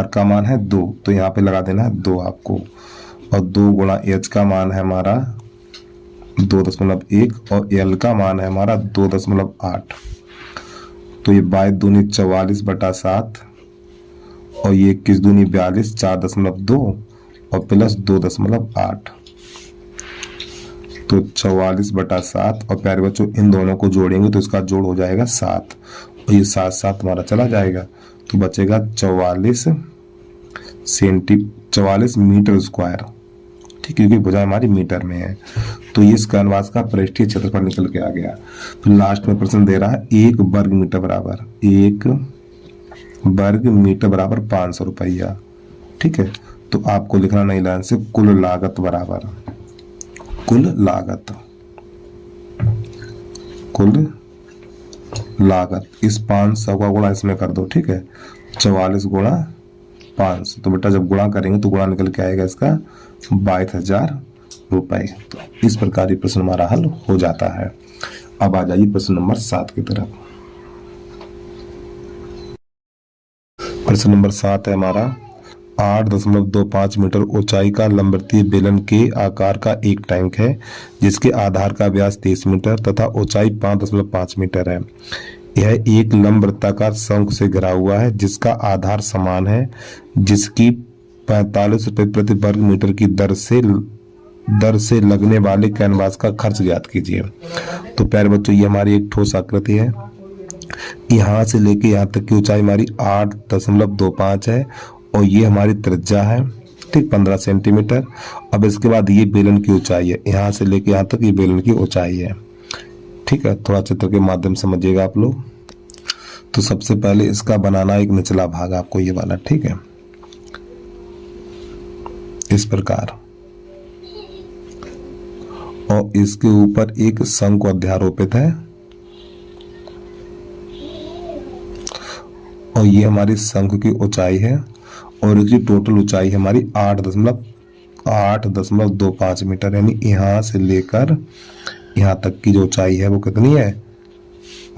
का मान है 2, तो यहाँ पे लगा देना है 2 आपको, और 2 गुणा h का मान है हमारा 2.1 और l का मान है हमारा 2.8। तो ये 22 दूनी 44/7 और ये 21 दूनी 42, 4.2 और प्लस 2.8, तो 44/7। और प्यारे बच्चों, इन दोनों को जोड़ेंगे तो इसका जोड़ हो जाएगा 7, और ये 7 हमारा चला जाएगा, तो बचेगा 44 मीटर स्क्वायर। ठीक है, क्योंकि भुजा हमारी मीटर में है। तो ये इस कैनवास का पृष्ठीय क्षेत्रफल निकल के आ गया। फिर लास्ट में प्रश्न दे रहा है 1 वर्ग मीटर बराबर 500 रुपया। ठीक है, तो आपको लिखना नई लाइन से कुल लागत बराबर, कुल लागत इस 500 का गुणा इसमें कर दो। ठीक है, 44 गुणा 500, तो बेटा जब गुणा करेंगे तो गुणा निकल के आएगा इसका 22,000 रुपए। तो इस प्रकार ये प्रश्न हमारा हल हो जाता है। अब आ जाइए प्रश्न नंबर 7 की तरफ। प्रश्न नंबर 7 है हमारा, 8.25 मीटर ऊंचाई का लंबवृत्तीय बेलन के आकार का एक टैंक है जिसके आधार का व्यास 30 मीटर तथा ऊंचाई 5.5 मीटर है। यह एक लंबवृत्ताकार शंकु से घिरा हुआ है जिसका आधार समान है, जिसकी 45 रुपये प्रति वर्ग मीटर की दर से लगने वाले कैनवास का खर्च ज्ञात कीजिए। तो प्यारे बच्चों, ये हमारी एक ठोस आकृति है। यहाँ से लेके यहाँ तक की ऊंचाई हमारी 8.25 है और ये हमारी त्रिज्या है, ठीक, 15 सेंटीमीटर। अब इसके बाद ये बेलन की ऊंचाई है, यहाँ से लेके यहाँ तक ये बेलन की ऊंचाई है, ठीक है। थोड़ा चित्र के माध्यम से समझिएगा आप लोग। तो सबसे पहले इसका बनाना एक निचला भाग आपको ये वाला, ठीक है, इस प्रकार, और इसके ऊपर एक शंकु अध्यारोपित है और ये हमारी शंकु की ऊंचाई है और इसकी टोटल ऊंचाई है हमारी 8.25 मीटर, यानी यहां से लेकर यहां तक की जो ऊंचाई है वो कितनी है,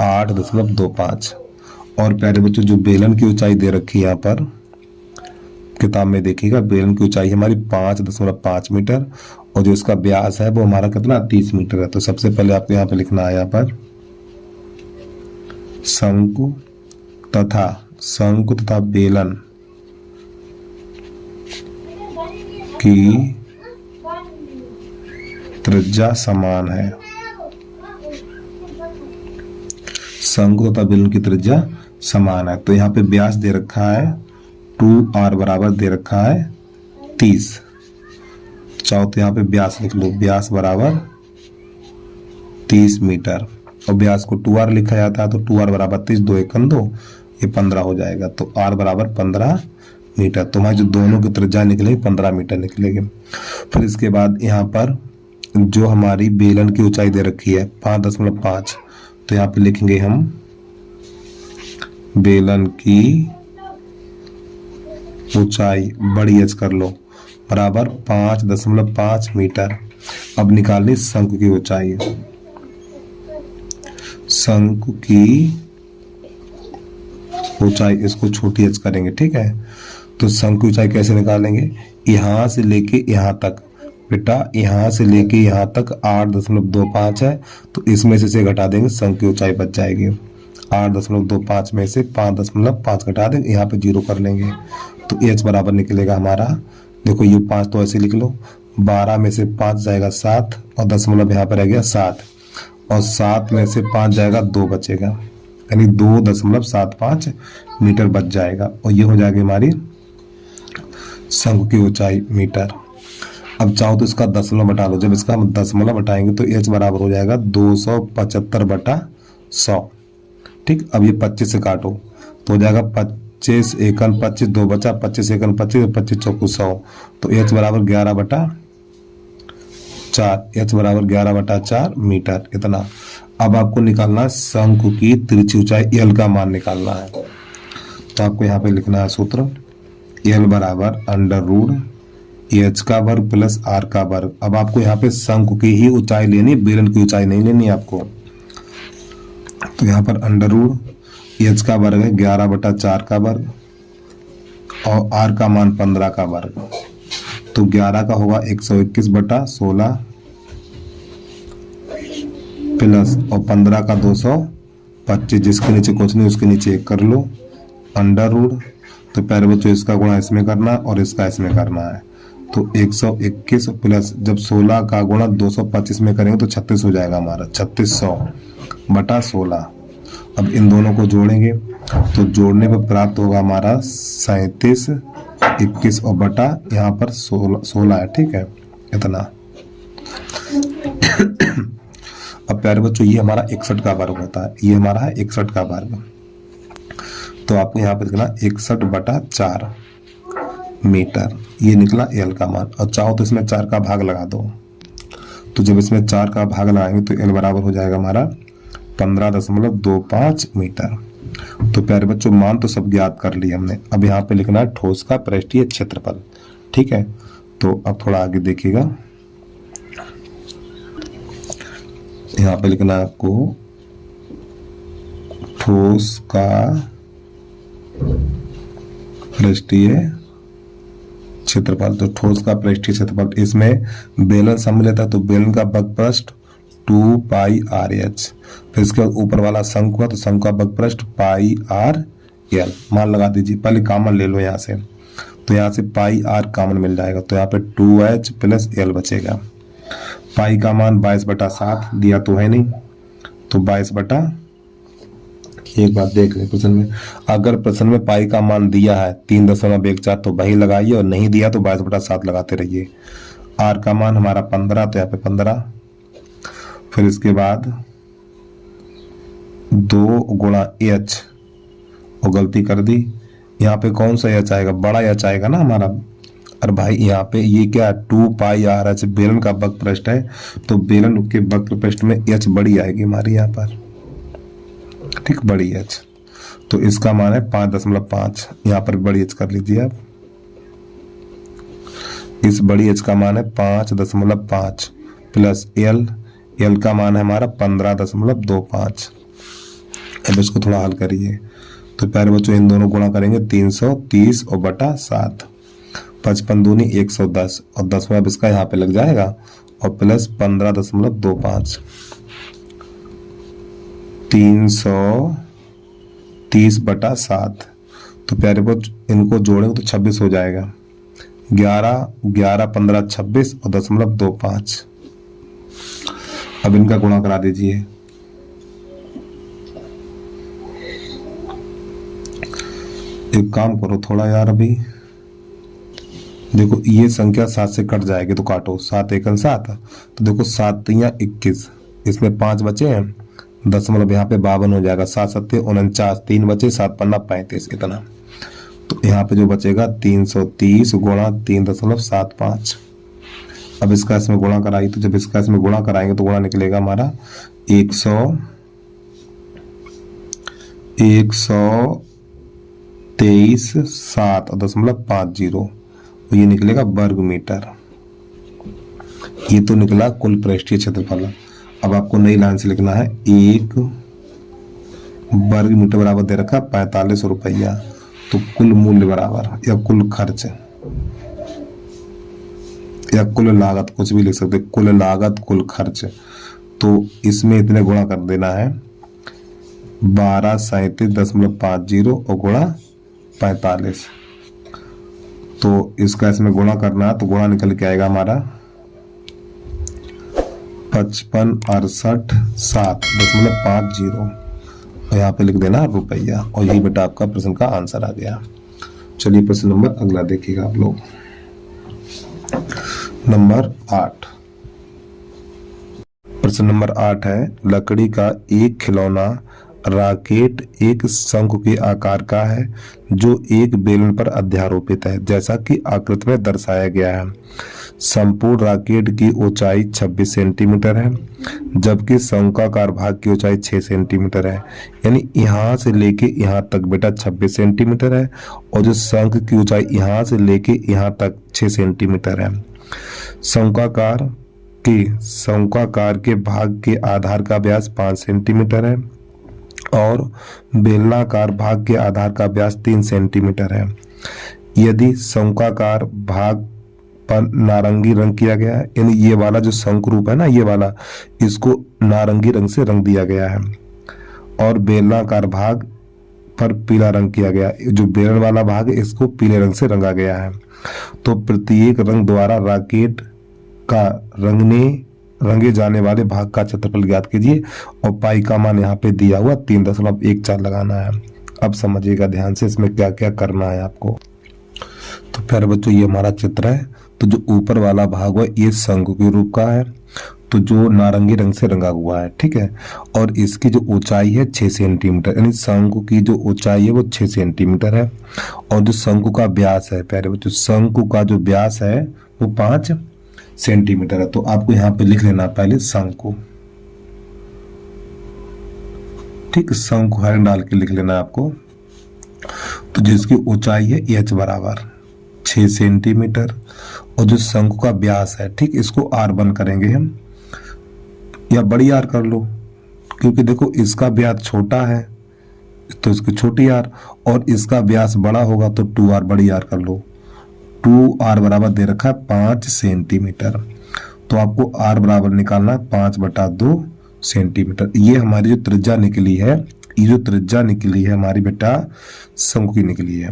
8.25। और प्यारे बच्चों, जो बेलन की ऊंचाई दे रखी है यहाँ पर किताब में देखिएगा, बेलन की ऊंचाई हमारी 5.5 मीटर और जो इसका व्यास है वो हमारा कितना, 30 मीटर है। तो सबसे पहले आपको यहाँ पे लिखना है, यहाँ पर शंकु तथा बेलन की त्रिज्या समान है। शंकु तथा बेलन की त्रिज्या समान है। तो यहाँ पे व्यास दे रखा है 2r बराबर दे रखा है 30। चाहो तो यहाँ पे व्यास लिख लो, व्यास बराबर 30 मीटर और व्यास को 2r लिखा जाता है, तो 2r बराबर 30, 2 एकम 2, ये 15 हो जाएगा। तो r बराबर 15 मीटर। तो हमारी जो दोनों की त्रिज्या निकलेगी 15 मीटर निकलेगी। फिर इसके बाद यहाँ पर जो हमारी बेलन की ऊंचाई दे रखी है 5.5, तो यहाँ पे लिखेंगे हम बेलन की ऊंचाई, बड़ी एच कर लो, बराबर 5.5 मीटर। अब निकालनी शंकु की ऊंचाई, शंकु की ऊंचाई, इसको छोटी एच करेंगे, ठीक है। तो शंकु की ऊंचाई कैसे निकालेंगे, यहां से लेके यहां तक, बेटा यहां से लेके यहां तक 8.25 है, तो इसमें से घटा देंगे, शंकु की ऊंचाई बच जाएगी। 8.25 में से 5.5 घटा देंगे, यहाँ पे 0 कर लेंगे, तो h बराबर निकलेगा हमारा, देखो ये 5 तो ऐसे लिख लो, 12 में से 5 जाएगा 7 और दशमलव यहाँ पर रह गया 7 और 7 में से 5 जाएगा 2 बचेगा, यानी 2.75 मीटर बच जाएगा और ये हो जाएगी हमारी शंकु की ऊंचाई मीटर। अब चाहो तो इसका दशमलव बटा लो, जब इसका हम दशमलव बटाएंगे तो h बराबर हो जाएगा 275/100, ठीक। अब ये 25 से काटो तो हो जाएगा 25 एकम 25, 2 बचा, 25 एकम 25, 25 चौको 100, तो h बराबर 11/4, h बराबर 11/4 मीटर, इतना। अब आपको निकालना शंकु की तिरछी ऊंचाई l का मान निकालना है। तो आपको यहाँ पे लिखना है सूत्र, l बराबर √h का वर्ग प्लस r का वर्ग। अब आपको यहाँ पे शंकु की ही ऊंचाई लेनी, बेलन की ऊंचाई नहीं लेनी आपको। तो यहाँ पर √h का वर्ग है 11/4 का वर्ग और r का मान 15 का वर्ग, तो 11 का होगा 121/16 प्लस और 15 का 225, जिसके नीचे कुछ नहीं उसके नीचे 1 कर लो, √। तो प्यारे बच्चों, इसका गुणा इसमें करना और इसका इसमें करना है, तो 121 प्लस जब 16 का गुणा 225 में करेंगे तो 36 हो जाएगा हमारा, 3600/16। अब इन दोनों को जोड़ेंगे तो जोड़ने पर प्राप्त होगा हमारा 37, 21 और बटा यहाँ पर 16 है, ठीक है, इतना। अब प्यारे बच्चों, ये हमारा 61 का वर्ग होता है, ये हमारा है 61 का वर्ग, तो आपको यहाँ पे लिखना 61/4 मीटर, ये निकला l का मान। और चाहो तो इसमें 4 का भाग लगा दो, तो जब इसमें 4 का भाग लगाएंगे तो l बराबर हो जाएगा हमारा 15.25 मीटर। तो प्यारे बच्चों, मान तो सब ज्ञात कर लिए हमने। अब यहाँ पे लिखना है ठोस का पृष्ठीय क्षेत्रफल, ठीक है। तो अब थोड़ा आगे देखिएगा, यहाँ पे लिखना है आपको ठोस का पृष्ठीय क्षेत्रफल, तो ठोस का पृष्ठीय क्षेत्रफल, इसमें बेलन शामिल रहता है तो बेलन का बकपृष्ठ 2 पाई आर एच। फिर इसके बाद ऊपर वाला शंकु है तो शंकु का बकपृष्ठ पाई आर एल। मान लगा दीजिए, पहले कॉमन ले लो यहाँ से, तो यहाँ से पाई आर कॉमन मिल जाएगा तो यहाँ पे 2h प्लस एल बचेगा। पाई का मान 22/7 दिया तो है नहीं, तो 22 एक बात देख ले प्रश्न में, अगर प्रश्न में पाई का मान दिया है 3.14 तो वही लगाइए, और नहीं दिया तो 22/7 लगाते रहिए। आर का मान हमारा 15 तो यहाँ पे 15, फिर इसके बाद 2 गुणा एच, और गलती कर दी, यहाँ पे कौन सा एच आएगा, बड़ा एच आएगा ना हमारा। और भाई यहाँ पे ये क्या 2 पाई आर एच, बेलन का बकपृष्ठ है तो बेलन के बकपृष्ठ में एच बड़ी आएगी हमारी यहाँ पर, ठीक, बड़ी एच, तो इसका मान है 5.5। यहाँ पर बड़ी एच कर लीजिए आप, इस बड़ी एच का मान है 5.5 प्लस एल, एल का मान है हमारा 15.25। अब इसको थोड़ा हल करिए, तो प्यारे बच्चों इन दोनों गुणा करेंगे 330 और बटा 7, 55 दूनी 110, और 10वां अब इसका यहाँ पे लग जाएगा, और प्लस 15.25, 330/7। तो प्यारे बच्चों इनको जोड़ेंगे तो 26 हो जाएगा, 11, 11, 15, 26 और 0.25। अब इनका गुणा करा दीजिए, एक काम करो थोड़ा यार, अभी देखो ये संख्या 7 से कट जाएगी तो काटो, 7 एकन 7, तो देखो 7 तियां 21, इसमें 5 बचे हैं, दशमलव यहाँ पे 52 हो जाएगा, 7 7 49, 3 बचे, 7 पन्ना 35 इतना, तो यहाँ पे जो बचेगा 330 गुणा 3.75। अब इसका इसमें गुणा कराई, तो जब इसका इसमें गुणा कराएंगे तो गुणा निकलेगा हमारा 123.7.50, तो ये निकलेगा वर्ग मीटर। ये तो निकला कुल पृष्ठीय क्षेत्रफल। अब आपको नई लाइन से लिखना है, 1 वर्ग मीटर बराबर दे रखा 45 रुपया, तो कुल मूल्य बराबर या कुल खर्च या कुल लागत, कुछ भी लिख सकते, कुल लागत कुल खर्च, तो इसमें इतने गुणा कर देना है 1237.50 और गुणा 45, तो इसका इसमें गुणा करना है तो गुणा निकल के आएगा हमारा 5568.7.50, और यहाँ पे लिख देना रुपया, और यही बेटा आपका प्रश्न का आंसर आ गया। चलिए प्रश्न नंबर अगला देखिएगा आप लोग, नंबर 8। प्रश्न नंबर 8 है, लकड़ी का एक खिलौना रॉकेट एक शंकु के आकार का है जो एक बेलन पर अध्यारोपित है, जैसा कि आकृति में दर्शाया गया है। संपूर्ण रॉकेट की ऊंचाई 26 सेंटीमीटर है, जबकि शंक्वाकार भाग की ऊंचाई 6 सेंटीमीटर है। यानी यहाँ से लेके यहाँ तक बेटा 26 सेंटीमीटर है, और जो शंख की ऊंचाई यहाँ से लेके यहाँ तक 6 सेंटीमीटर है। शंक्वाकार के भाग के आधार का व्यास 5 सेंटीमीटर है, और बेलनाकार भाग के आधार का व्यास 3 सेंटीमीटर है। यदि शंक्वाकार भाग पर नारंगी रंग किया गया है, यानी ये वाला जो शंकु रूप है ना, ये वाला, इसको नारंगी रंग से रंग दिया गया है, और बेलनाकार भाग पर पीला रंग किया गया, जो बेलन वाला भाग है इसको पीले रंग से रंगा गया है। तो प्रत्येक रंग द्वारा रॉकेट का रंगे जाने वाले भाग का क्षेत्रफल ज्ञात कीजिए, और पाई का मान यहाँ पे दिया हुआ 3.14 लगाना है। अब समझिएगा ध्यान से इसमें क्या क्या करना है आपको। तो प्यारे बच्चों ये हमारा चित्र है, तो जो ऊपर वाला भाग है ये शंकु के रूप का है, तो जो नारंगी रंग से रंगा हुआ है, ठीक है, और इसकी जो ऊंचाई है 6 सेंटीमीटर, यानी शंकु की जो ऊंचाई है वो 6 सेंटीमीटर है, और जो शंकु का व्यास है प्यारे बच्चों, शंकु का जो व्यास है वो 5 सेंटीमीटर है। तो आपको यहाँ पे लिख लेना पहले शंकु, ठीक, शंकु हर डाल के लिख लेना आपको। तो जिसकी ऊंचाई है h बराबर 6 सेंटीमीटर, और जो शंकु का व्यास है, ठीक, इसको r1 करेंगे हम, या बड़ी आर कर लो, क्योंकि देखो इसका व्यास छोटा है तो इसकी छोटी आर, और इसका व्यास बड़ा होगा तो 2r बड़ी आर कर लो। 2r बराबर दे रखा है 5 सेंटीमीटर। तो आपको r बराबर निकालना है 5/2 सेंटीमीटर। ये हमारी जो त्रिज्या निकली है, ये जो त्रिज्या निकली है हमारी बेटा शंकु की निकली है।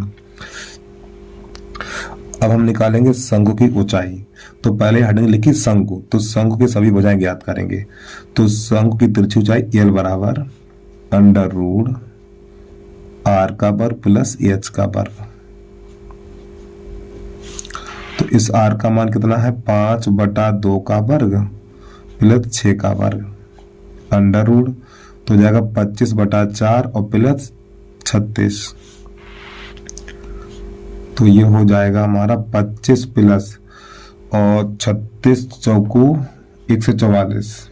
अब हम निकालेंगे शंकु की ऊंचाई। तो पहले हेडिंग लिखी शंकु, तो शंकु के सभी भुजाएं ज्ञात करेंगे। तो शंकु की तिरछी ऊंचाई l बराबर √r का वर्ग प्लस h का वर्ग। तो इस r का मान कितना है 5/2 का वर्ग प्लस 6 का वर्ग अंडर रूट, तो जाएगा 25/4 और प्लस 36। तो ये हो जाएगा हमारा 25 प्लस और 36 चौकू 144,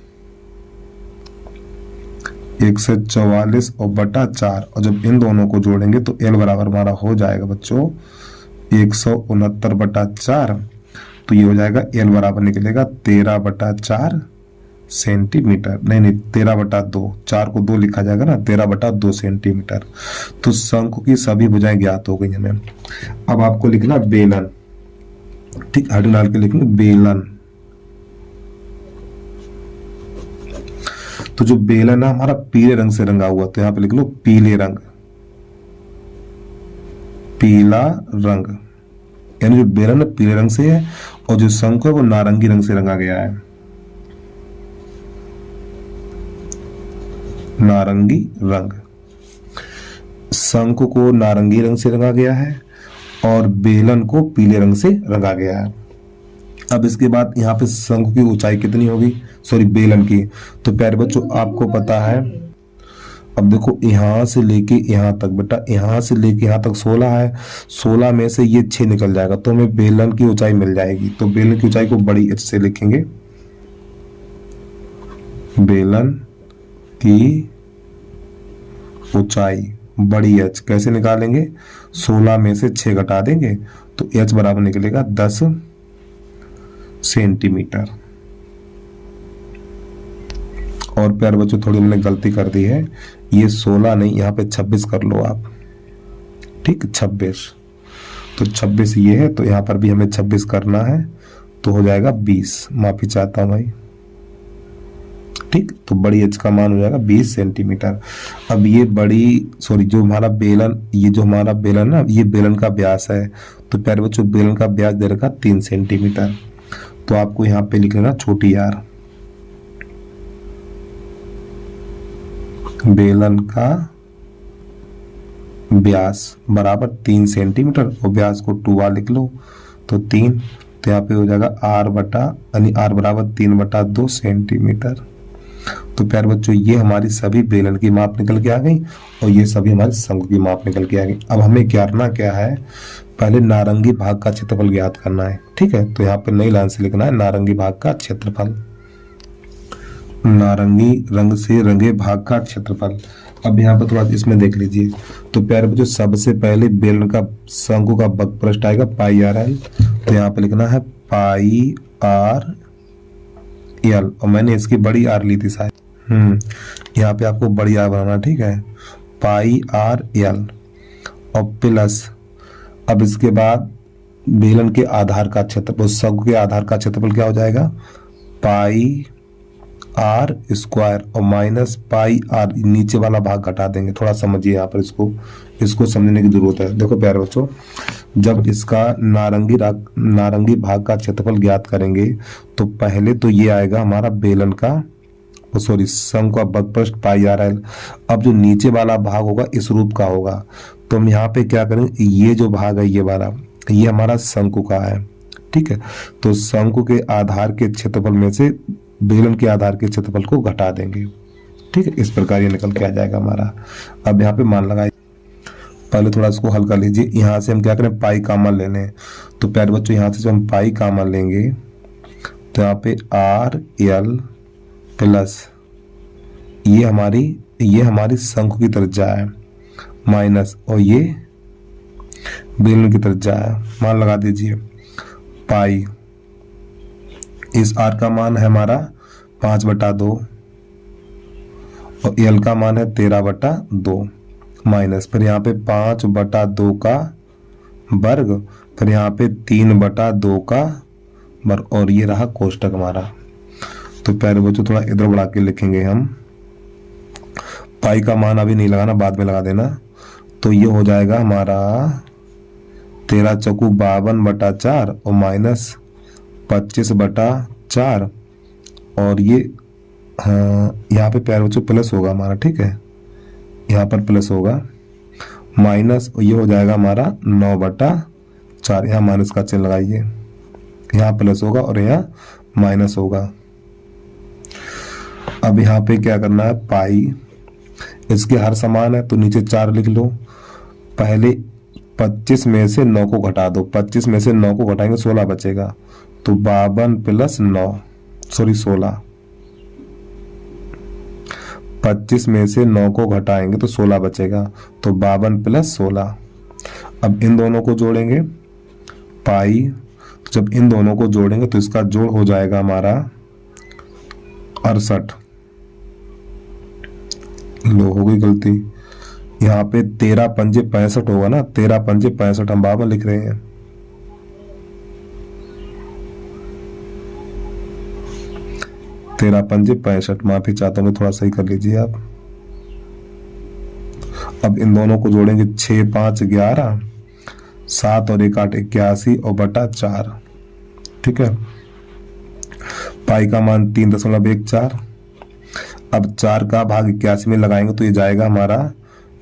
144 और बटा 4, और जब इन दोनों को जोड़ेंगे तो l बराबर हमारा हो जाएगा बच्चों 169/4। तो ये हो जाएगा l बराबर निकलेगा 13/4 सेंटीमीटर, नहीं 13/2, 4 को 2 लिखा जाएगा ना, 13/2 सेंटीमीटर। तो शंकु की सभी भुजाएं ज्ञात हो गई हमें। अब आपको लिखना बेलन, ठीक, हेडिंग डाल के लिखेंगे बेलन। तो जो बेलन है हमारा पीले रंग से रंगा हुआ, तो यहाँ पे लिख लो पीले रंग, पीला रंग, यानी जो बेलन है पीले रंग से है और जो शंकु है वो नारंगी रंग से रंगा गया है, नारंगी रंग। शंकु को नारंगी रंग से रंगा गया है और बेलन को पीले रंग से रंगा गया है। अब इसके बाद यहाँ पे शंकु की ऊंचाई कितनी होगी, सॉरी बेलन की। तो प्यारे बच्चों आपको पता है, अब देखो यहां से लेके यहां तक बेटा, यहां से लेके यहां तक 16 है, 16 में से ये 6 निकल जाएगा तो हमें बेलन की ऊंचाई मिल जाएगी। तो बेलन की ऊंचाई को बड़ी h से लिखेंगे, बेलन की ऊंचाई बड़ी h कैसे निकालेंगे, 16 में से 6 घटा देंगे तो h बराबर निकलेगा 10 सेंटीमीटर। और प्यारे बच्चों थोड़ी हमने गलती कर दी है, ये 16 नहीं यहाँ पे 26 कर लो आप, ठीक, 26। तो 26 ये है, तो यहाँ पर भी हमें 26 करना है, तो हो जाएगा 20, माफी चाहता हूँ भाई, ठीक। तो बड़ी h का मान हो जाएगा 20 सेंटीमीटर। अब ये बड़ी, सॉरी जो हमारा बेलन, ये जो हमारा बेलन ना, ये बेलन का व्यास है। तो प्यारे बच्चों बेलन का व्यास दे रखा 3 सेंटीमीटर। तो आपको यहाँ पे लिख लेना छोटी r, बेलन का व्यास बराबर 3 सेंटीमीटर और व्यास को 2r लिख लो, तो 3। तो यहाँ पे हो जाएगा r बराबर 3/2 सेंटीमीटर। तो प्यारे बच्चों ये हमारी सभी बेलन की माप निकल के आ गई और ये सभी हमारी शंकु की माप निकल के आ गई। अब हमें करना क्या है, पहले नारंगी भाग का क्षेत्रफल ज्ञात करना है, ठीक है। तो यहाँ पे नई लाइन से लिखना है नारंगी भाग का क्षेत्रफल, नारंगी रंग से रंगे भाग का क्षेत्रफल। अब यहाँ पर थोड़ा इसमें देख लीजिए। तो प्यारे बच्चों सबसे पहले बेलन का शंकु का वक्रपृष्ठ आएगा πrl, तो यहाँ पे लिखना है πrl, और मैंने इसकी बड़ी आर ली थी शायद, यहाँ पे आपको बड़ी आर बनाना, ठीक है, πrl और प्लस। अब इसके बाद बेलन के आधार का क्षेत्रफल, शंकु के आधार का क्षेत्रफल क्या हो जाएगा, πr² और माइनस πr, नीचे वाला भाग घटा देंगे। थोड़ा समझिए यहाँ पर, इसको समझने की जरूरत है। देखो प्यारे बच्चों जब इसका नारंगी भाग का क्षेत्रफल ज्ञात करेंगे तो पहले तो ये आएगा हमारा बेलन का, सॉरी शंकु का वक्रपृष्ठ πrl। अब जो नीचे वाला भाग होगा इस रूप का होगा, तो हम यहाँ पे क्या करेंगे, ये जो भाग है ये वाला, ये हमारा शंकु का है, ठीक है। तो शंकु के आधार के क्षेत्रफल में से बेलन के आधार के क्षेत्रफल को घटा देंगे, ठीक है। इस प्रकार ये निकल के आ जाएगा हमारा। अब यहाँ पे मान लगाए, पहले थोड़ा इसको हल कर लीजिए। यहाँ से हम क्या करें, पाई कॉमन ले लें। तो प्यारे बच्चों यहाँ से जब हम पाई कॉमन लेंगे तो यहाँ पे RL प्लस ये हमारी शंकु की त्रिज्या है माइनस, और ये बेलन की त्रिज्या है, मान लगा दीजिए पाई। इस r का मान है हमारा 5/2 और l का मान है 13/2 माइनस, फिर यहाँ पे 5/2 का वर्ग फिर यहाँ पे 3/2 का वर्ग, और ये रहा कोष्टक हमारा। तो प्यारे बच्चों थोड़ा इधर बढ़ा के लिखेंगे हम। पाई का मान अभी नहीं लगाना, बाद में लगा देना। तो ये हो जाएगा हमारा 13 चौकू 52/4 और माइनस 25/4, और ये यहाँ पे प्यारे बच्चों प्लस होगा हमारा, ठीक है, यहाँ पर प्लस होगा, माइनस, और ये हो जाएगा हमारा 9/4। यहाँ माइनस का चिन्ह लगाइए, यहाँ प्लस होगा और यहाँ माइनस होगा। अब यहाँ पे क्या करना है, पाई इसके हर समान है तो नीचे 4 लिख लो। पहले 25 में से 9 को घटा दो, 25 में से 9 को घटाएंगे 16 बचेगा, तो 52 + 9 16। 25 में से 9 को घटाएंगे तो 16 बचेगा, तो 52 + 16। अब इन दोनों को जोड़ेंगे, पाई, तो जब इन दोनों को जोड़ेंगे तो इसका जोड़ हो जाएगा हमारा 68। लो हो गई गलती, यहाँ पे 13 पंजे 65 होगा ना, 13 पंजे 65, हम 52 लिख रहे हैं। तेरह पंजे 65, माफी चाहता हूँ, थोड़ा सही कर लीजिए आप। अब इन दोनों को जोड़ेंगे, 6 5 11, 7 और 1 8 81 और बटा 4, ठीक है। पाई का मान 3.14। अब 4 का भाग 81 में लगाएंगे तो ये जाएगा हमारा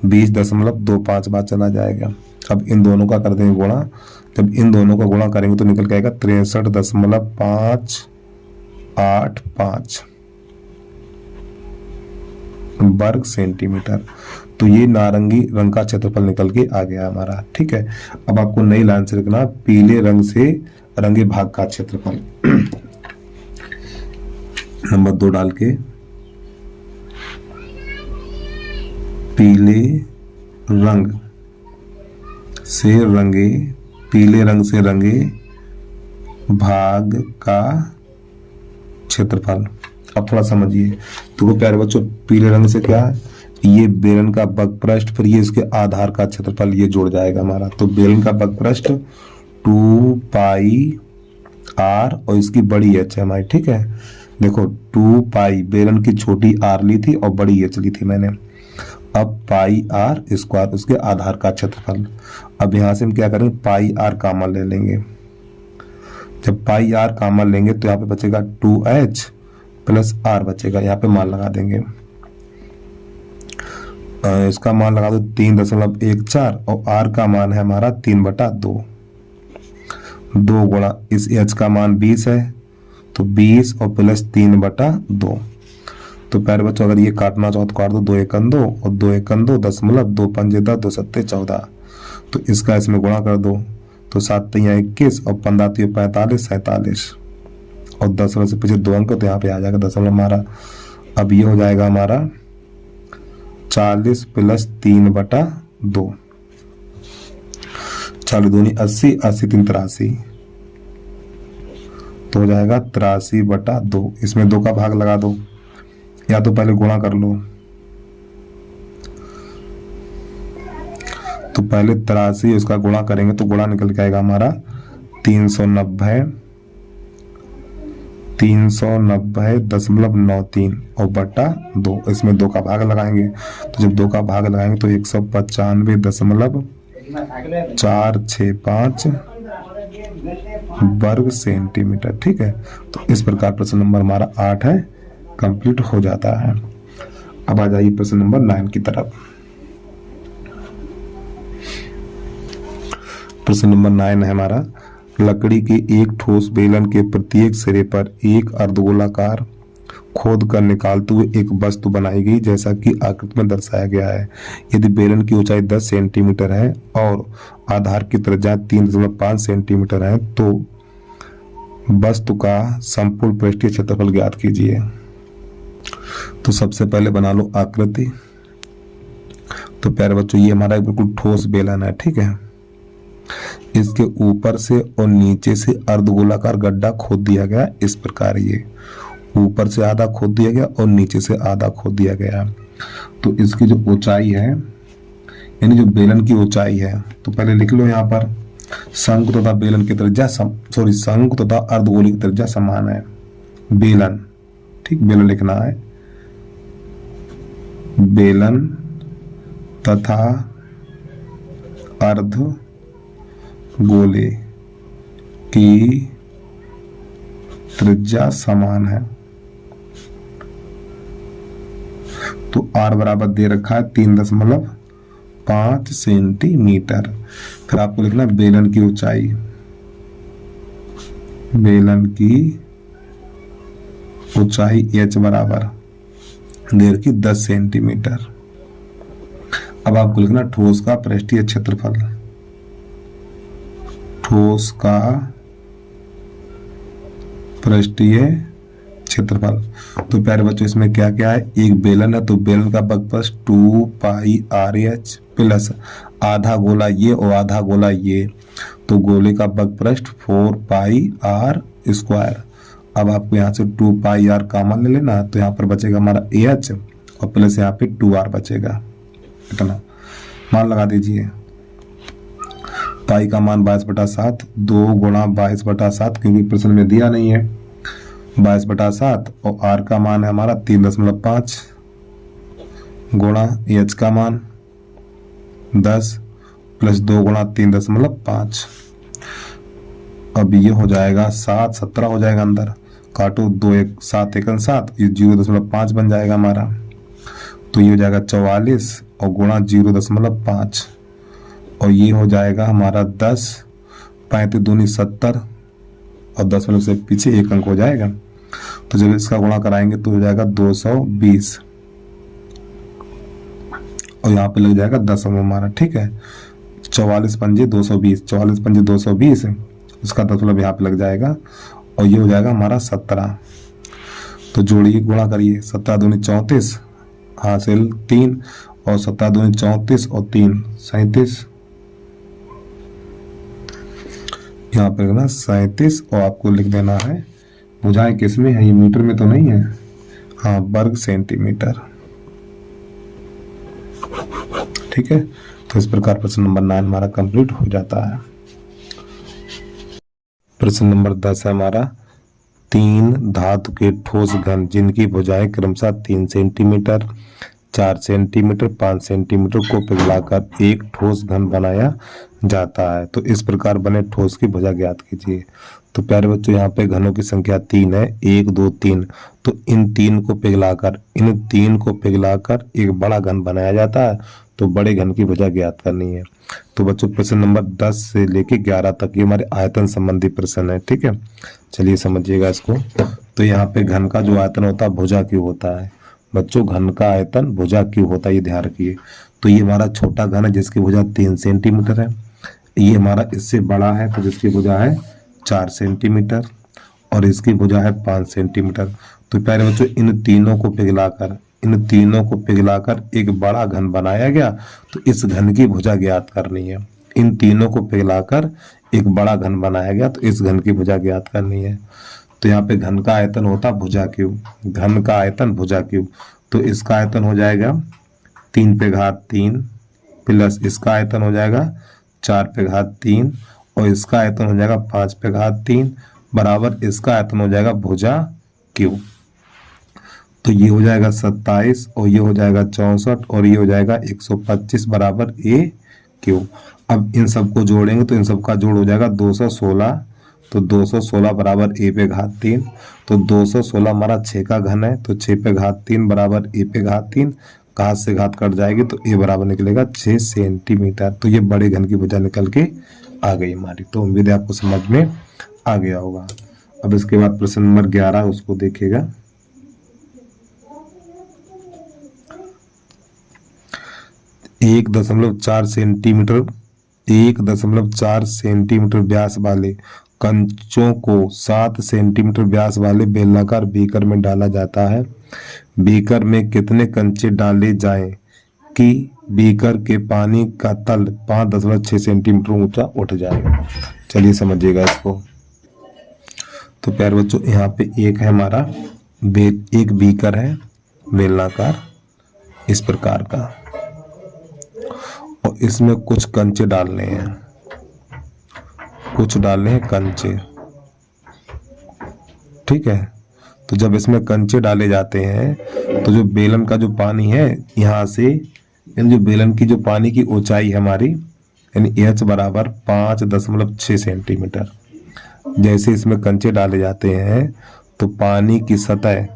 20.25 बार चला जाएगा। अब इन दोनों का कर देंगे गुणा, जब इन दोनों का गुणा करेंगे तो निकल के आएगा 63.585 वर्ग सेंटीमीटर। तो ये नारंगी रंग का क्षेत्रफल निकल के आ गया हमारा, ठीक है। अब आपको नई लाइन से लिखना, पीले रंग से रंगे भाग का क्षेत्रफल। नंबर 2 डाल के, पीले रंग से रंगे, पीले रंग से रंगे भाग का क्षेत्रफल। अब थोड़ा समझिए, तो प्यारे बच्चों पीले रंग से क्या है, ये बेलन का बकपृष्ठ, फिर ये इसके आधार का क्षेत्रफल, ये जुड़ जाएगा हमारा। तो बेलन का बकपृष्ठ 2 पाई r और इसकी बड़ी h है हमारी, ठीक है। देखो 2 पाई, बेलन की छोटी r ली थी और बड़ी h ली थी मैंने। अब पाई r स्क्वायर उसके आधार का क्षेत्रफल। अब यहां से हम क्या करेंगे, पाई r कॉमन ले लेंगे। जब पाई r कॉमन लेंगे तो यहाँ पे बचेगा 2h + r बचेगा, यहाँ पे मान लगा देंगे। इसका मान लगा दो 3.14 और r का मान है हमारा 3/2। 2 गुणा इस h का मान 20 है, तो 20 और प्लस 3/2। तो प्यारे बच्चों अगर ये काटना चाहो तो काट दो, 2 × 1 = 2 और 2 × 1 = 2, 10 मतलब 2 पंजे 10, 2 सत्ते 14। तो इसका इसमें गुणा कर दो, तो 7 × 21 और 15 × 45 47 और 10 से पीछे 2 अंक, तो यहाँ पे आ जाएगा दशमलव हमारा। अब ये हो जाएगा हमारा 40 + 3/2। 40 दूनी 80, 80 3 83, तो हो जाएगा 83/2। इसमें 2 का भाग लगा दो, या तो पहले गुणा कर लो। तो पहले 83 इसका गुणा करेंगे तो गुणा निकल के आएगा हमारा 390.93 और बटा 2। इसमें 2 का भाग लगाएंगे, तो जब 2 का भाग लगाएंगे तो 195.465 वर्ग सेंटीमीटर, ठीक है। तो इस प्रकार प्रश्न नंबर हमारा 8 है, कंप्लीट हो जाता है। अब आ जाइए प्रश्न नंबर 9 की तरफ। प्रश्न नंबर 9 है हमारा, लकड़ी के एक ठोस बेलन के प्रत्येक सिरे पर एक अर्धगोलाकार खोद कर निकालते हुए एक वस्तु बनाई गई जैसा कि आकृति में दर्शाया गया है। यदि बेलन की ऊंचाई 10 सेंटीमीटर है और आधार की त्रिज्या 3.5 सेंटीमीटर है तो वस्तु का संपूर्ण पृष्ठीय क्षेत्रफल ज्ञात कीजिए। तो सबसे पहले बना लो आकृति। तो प्यारे बच्चों ये हमारा बिल्कुल ठोस बेलन है, ठीक है। इसके ऊपर से और नीचे से अर्धगोलाकार गड्ढा खोद दिया गया, इस प्रकार ये ऊपर से आधा खोद दिया गया और नीचे से आधा खोद दिया गया। तो इसकी जो ऊंचाई है, यानी जो बेलन की ऊंचाई है, तो पहले लिख लो यहाँ पर शंकु तथा बेलन की त्रिज्या शंकु तथा अर्धगोले की त्रिज्या समान है। बेलन, ठीक, बेलन लिखना है। बेलन तथा अर्धगोले की त्रिज्या समान है। तो R बराबर दे रखा है 3.5 सेंटीमीटर। फिर आपको लिखना बेलन की ऊंचाई, बेलन की ऊंचाई H बराबर दे रखी 10 सेंटीमीटर। अब आपको लिखना ठोस का पृष्ठीय क्षेत्रफल, ठोस का पृष्ठीय क्षेत्रफल। तो प्यारे बच्चों इसमें क्या क्या है, एक बेलन है तो बेलन का बगपृष्ठ 2 पाई RH प्लस आधा गोला ये और आधा गोला ये, तो गोले का बगपृष्ठ 4 पाई R स्क्वायर। अब आपको यहाँ से 2 पाई R कॉमन ले लेना, तो यहाँ पर बचेगा हमारा AH और प्लस यहाँ पे 2R बचेगा। इतना मान लगा दीजिए। पाई का मान 22/7, 2 गुणा 22/7 क्योंकि प्रश्न में दिया नहीं है, 22/7 और R का मान है हमारा 3.5 गुणा H का मान 10 प्लस 2 गुणा 3.5। अब ये हो जाएगा 7, 17 हो जाएगा, अंदर काटो 2 1 7 1 7, ये 0.5 बन जाएगा हमारा। तो ये हो जाएगा 44 और गुणा 0.5 और ये हो जाएगा हमारा 10, 35 दूनी 70 और 10 से पीछे 1 अंक हो जाएगा। तो जब इसका गुणा कराएंगे तो हो जाएगा 220 और यहाँ पे लग जाएगा 10 हमारा, ठीक है। 44 पंजे 220, 44 पंजे 220, उसका 10 यहाँ पे लग जाएगा और ये हो जाएगा हमारा 17। तो जोड़िए, गुणा करिए, 17 दूनी 34 हासिल 3 और 17 दूनी 34 और 3 37, यहाँ पर ना 37 और आपको लिख देना है भुजाएं किस में है, ये मीटर में तो नहीं है, हाँ वर्ग सेंटीमीटर, ठीक है। तो इस प्रकार प्रश्न नंबर 9 हमारा कंप्लीट हो जाता है। प्रश्न नंबर 10 है हमारा, 3 धातु के ठोस घन जिनकी भुजाएं क्रमशः 3 सेंटीमीटर, 4 सेंटीमीटर, 5 सेंटीमीटर को पिघलाकर एक ठोस घन बनाया जाता है। तो इस प्रकार बने ठोस की भुजा ज्ञात कीजिए। तो प्यारे बच्चों यहाँ पे घनों की संख्या 3 है, 1 2 3। तो इन 3 को पिघलाकर एक बड़ा घन बनाया जाता है। तो बड़े घन की भुजा ज्ञात करनी है। तो बच्चों प्रश्न नंबर 10 से लेके 11 तक ये हमारे आयतन संबंधी प्रश्न है, ठीक है। चलिए समझिएगा इसको। तो यहाँ पे घन का जो आयतन होता है भुजा क्यों होता है बच्चों, घन का आयतन भुजा क्यों होता है ये ध्यान रखिए। तो ये हमारा छोटा घन है जिसकी भुजा 3 सेंटीमीटर है, ये हमारा इससे बड़ा है तो जिसकी भुजा है 4 सेंटीमीटर और इसकी भुजा है 5 सेंटीमीटर। तो प्यारे बच्चों इन तीनों को पिघलाकर एक बड़ा घन बनाया गया। तो इस घन की भुजा ज्ञात करनी है। इन तीनों को पिघलाकर एक बड़ा घन बनाया गया तो इस घन की भुजा ज्ञात करनी है। तो यहाँ पे घन का आयतन होता भुजा क्यू, घन का आयतन भुजा क्यू। तो इसका आयतन हो जाएगा 3 पे घात 3 प्लस इसका आयतन हो जाएगा 4 पे घात 3 और इसका आयतन हो जाएगा 5 पे घात 3 बराबर इसका आयतन हो जाएगा भुजा क्यू। तो ये हो जाएगा 27 और ये हो जाएगा 64 और ये हो जाएगा 125 बराबर ए क्यू। अब इन सबको जोड़ेंगे तो इन सबका जोड़ हो जाएगा 216। तो 216 बराबर ए पे घात 3। तो 216 हमारा 6 का घन है तो 6 पे घात 3 बराबर ए पे घात 3, घात से घात कट जाएगी तो ए बराबर निकलेगा 6 सेंटीमीटर। तो ये बड़े घन की भुजा निकल के आ गई हमारी। तो उम्मीद है आपको समझ में आ गया होगा। अब इसके बाद प्रश्न नंबर 11 उसको देखिएगा। एक 1.4 सेंटीमीटर व्यास वाले कंचों को 7 सेंटीमीटर व्यास वाले बेलनाकार बीकर में डाला जाता है। बीकर में कितने कंचे डाले जाएं कि बीकर के पानी का तल 5.6 सेंटीमीटर ऊंचा उठ जाए। चलिए समझिएगा इसको। तो प्यारे बच्चों यहाँ पे एक है हमारा एक बीकर है बेलनाकार इस प्रकार का और इसमें कुछ कंचे डालने हैं। कुछ डालने हैं कंचे। ठीक है, तो जब इसमें कंचे डाले जाते हैं तो जो बेलन का जो पानी है यहाँ से, यानी जो बेलन की जो पानी की ऊंचाई है हमारी, यानी एच बराबर 5.6 सेंटीमीटर। जैसे इसमें कंचे डाले जाते हैं तो पानी की सतह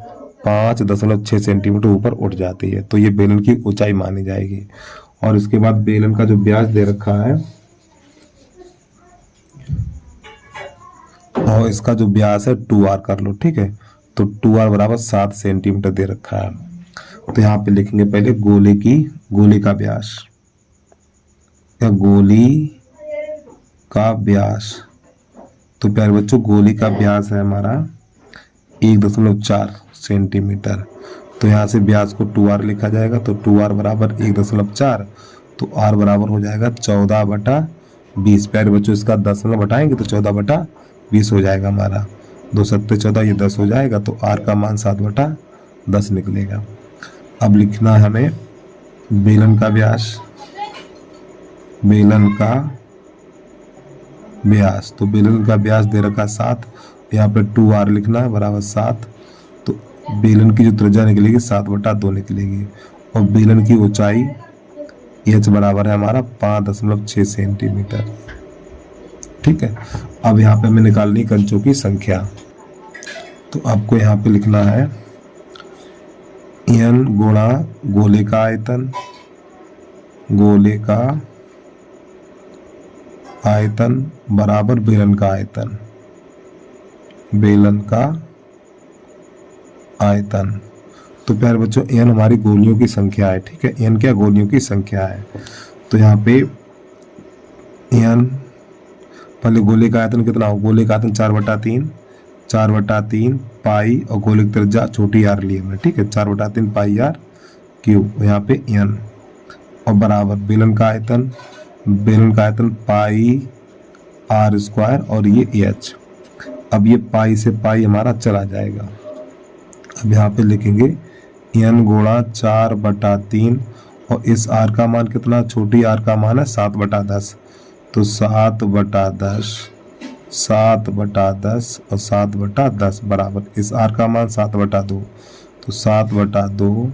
5.6 सेंटीमीटर ऊपर उठ जाती है, तो ये बेलन की ऊंचाई मानी जाएगी। और इसके बाद बेलन का जो व्यास दे रखा है, और इसका जो व्यास है 2r कर लो। ठीक है, तो 2r बराबर 7 सेंटीमीटर दे रखा है। तो यहाँ पे लिखेंगे पहले गोले का व्यास, या गोली का व्यास। तो प्यारे बच्चों, गोली का व्यास है हमारा 1.4 सेंटीमीटर। तो यहाँ से व्यास को 2r लिखा जाएगा, तो 2r बराबर 1.4, तो r बराबर हो जाएगा 14/20। प्यारे बच्चों, इसका दशमलव घटाएंगे तो 14/20 हो जाएगा हमारा। 2 सत्ते 14, ये 10 हो जाएगा, तो r का मान 7/10 निकलेगा। अब लिखना है हमें बेलन का व्यास, बेलन का व्यास। तो बेलन का व्यास दे रखा 7, यहाँ पे 2r लिखना है बराबर 7। तो बेलन की जो त्रिज्या निकलेगी 7/2 निकलेगी। और बेलन की ऊंचाई h बराबर है हमारा 5.6 सेंटीमीटर। ठीक है, अब यहाँ पे हमें निकालनी कंचों की संख्या। तो आपको यहाँ पे लिखना है n गुणा गोले का आयतन, गोले का आयतन बराबर बेलन का आयतन, बेलन का आयतन। तो प्यारे बच्चों, n हमारी गोलियों की संख्या है। ठीक है, n क्या गोलियों की संख्या है। तो यहाँ पे n, पहले गोले का आयतन कितना हो, गोले का आयतन 4/3 पाई, और गोले की त्रिज्या छोटी r लिए हमने। ठीक है, 4/3 पाई r क्यूब, यहाँ पे n, और बराबर बेलन का आयतन पाई r², और ये h। अब ये पाई से पाई हमारा चला जाएगा। अब यहाँ पे लिखेंगे n गुणा 4/3, और इस r का मान कितना, छोटी r का मान है 7/10, तो 7/10 और 7/10 बराबर इस r का मान 7/2, तो 7/2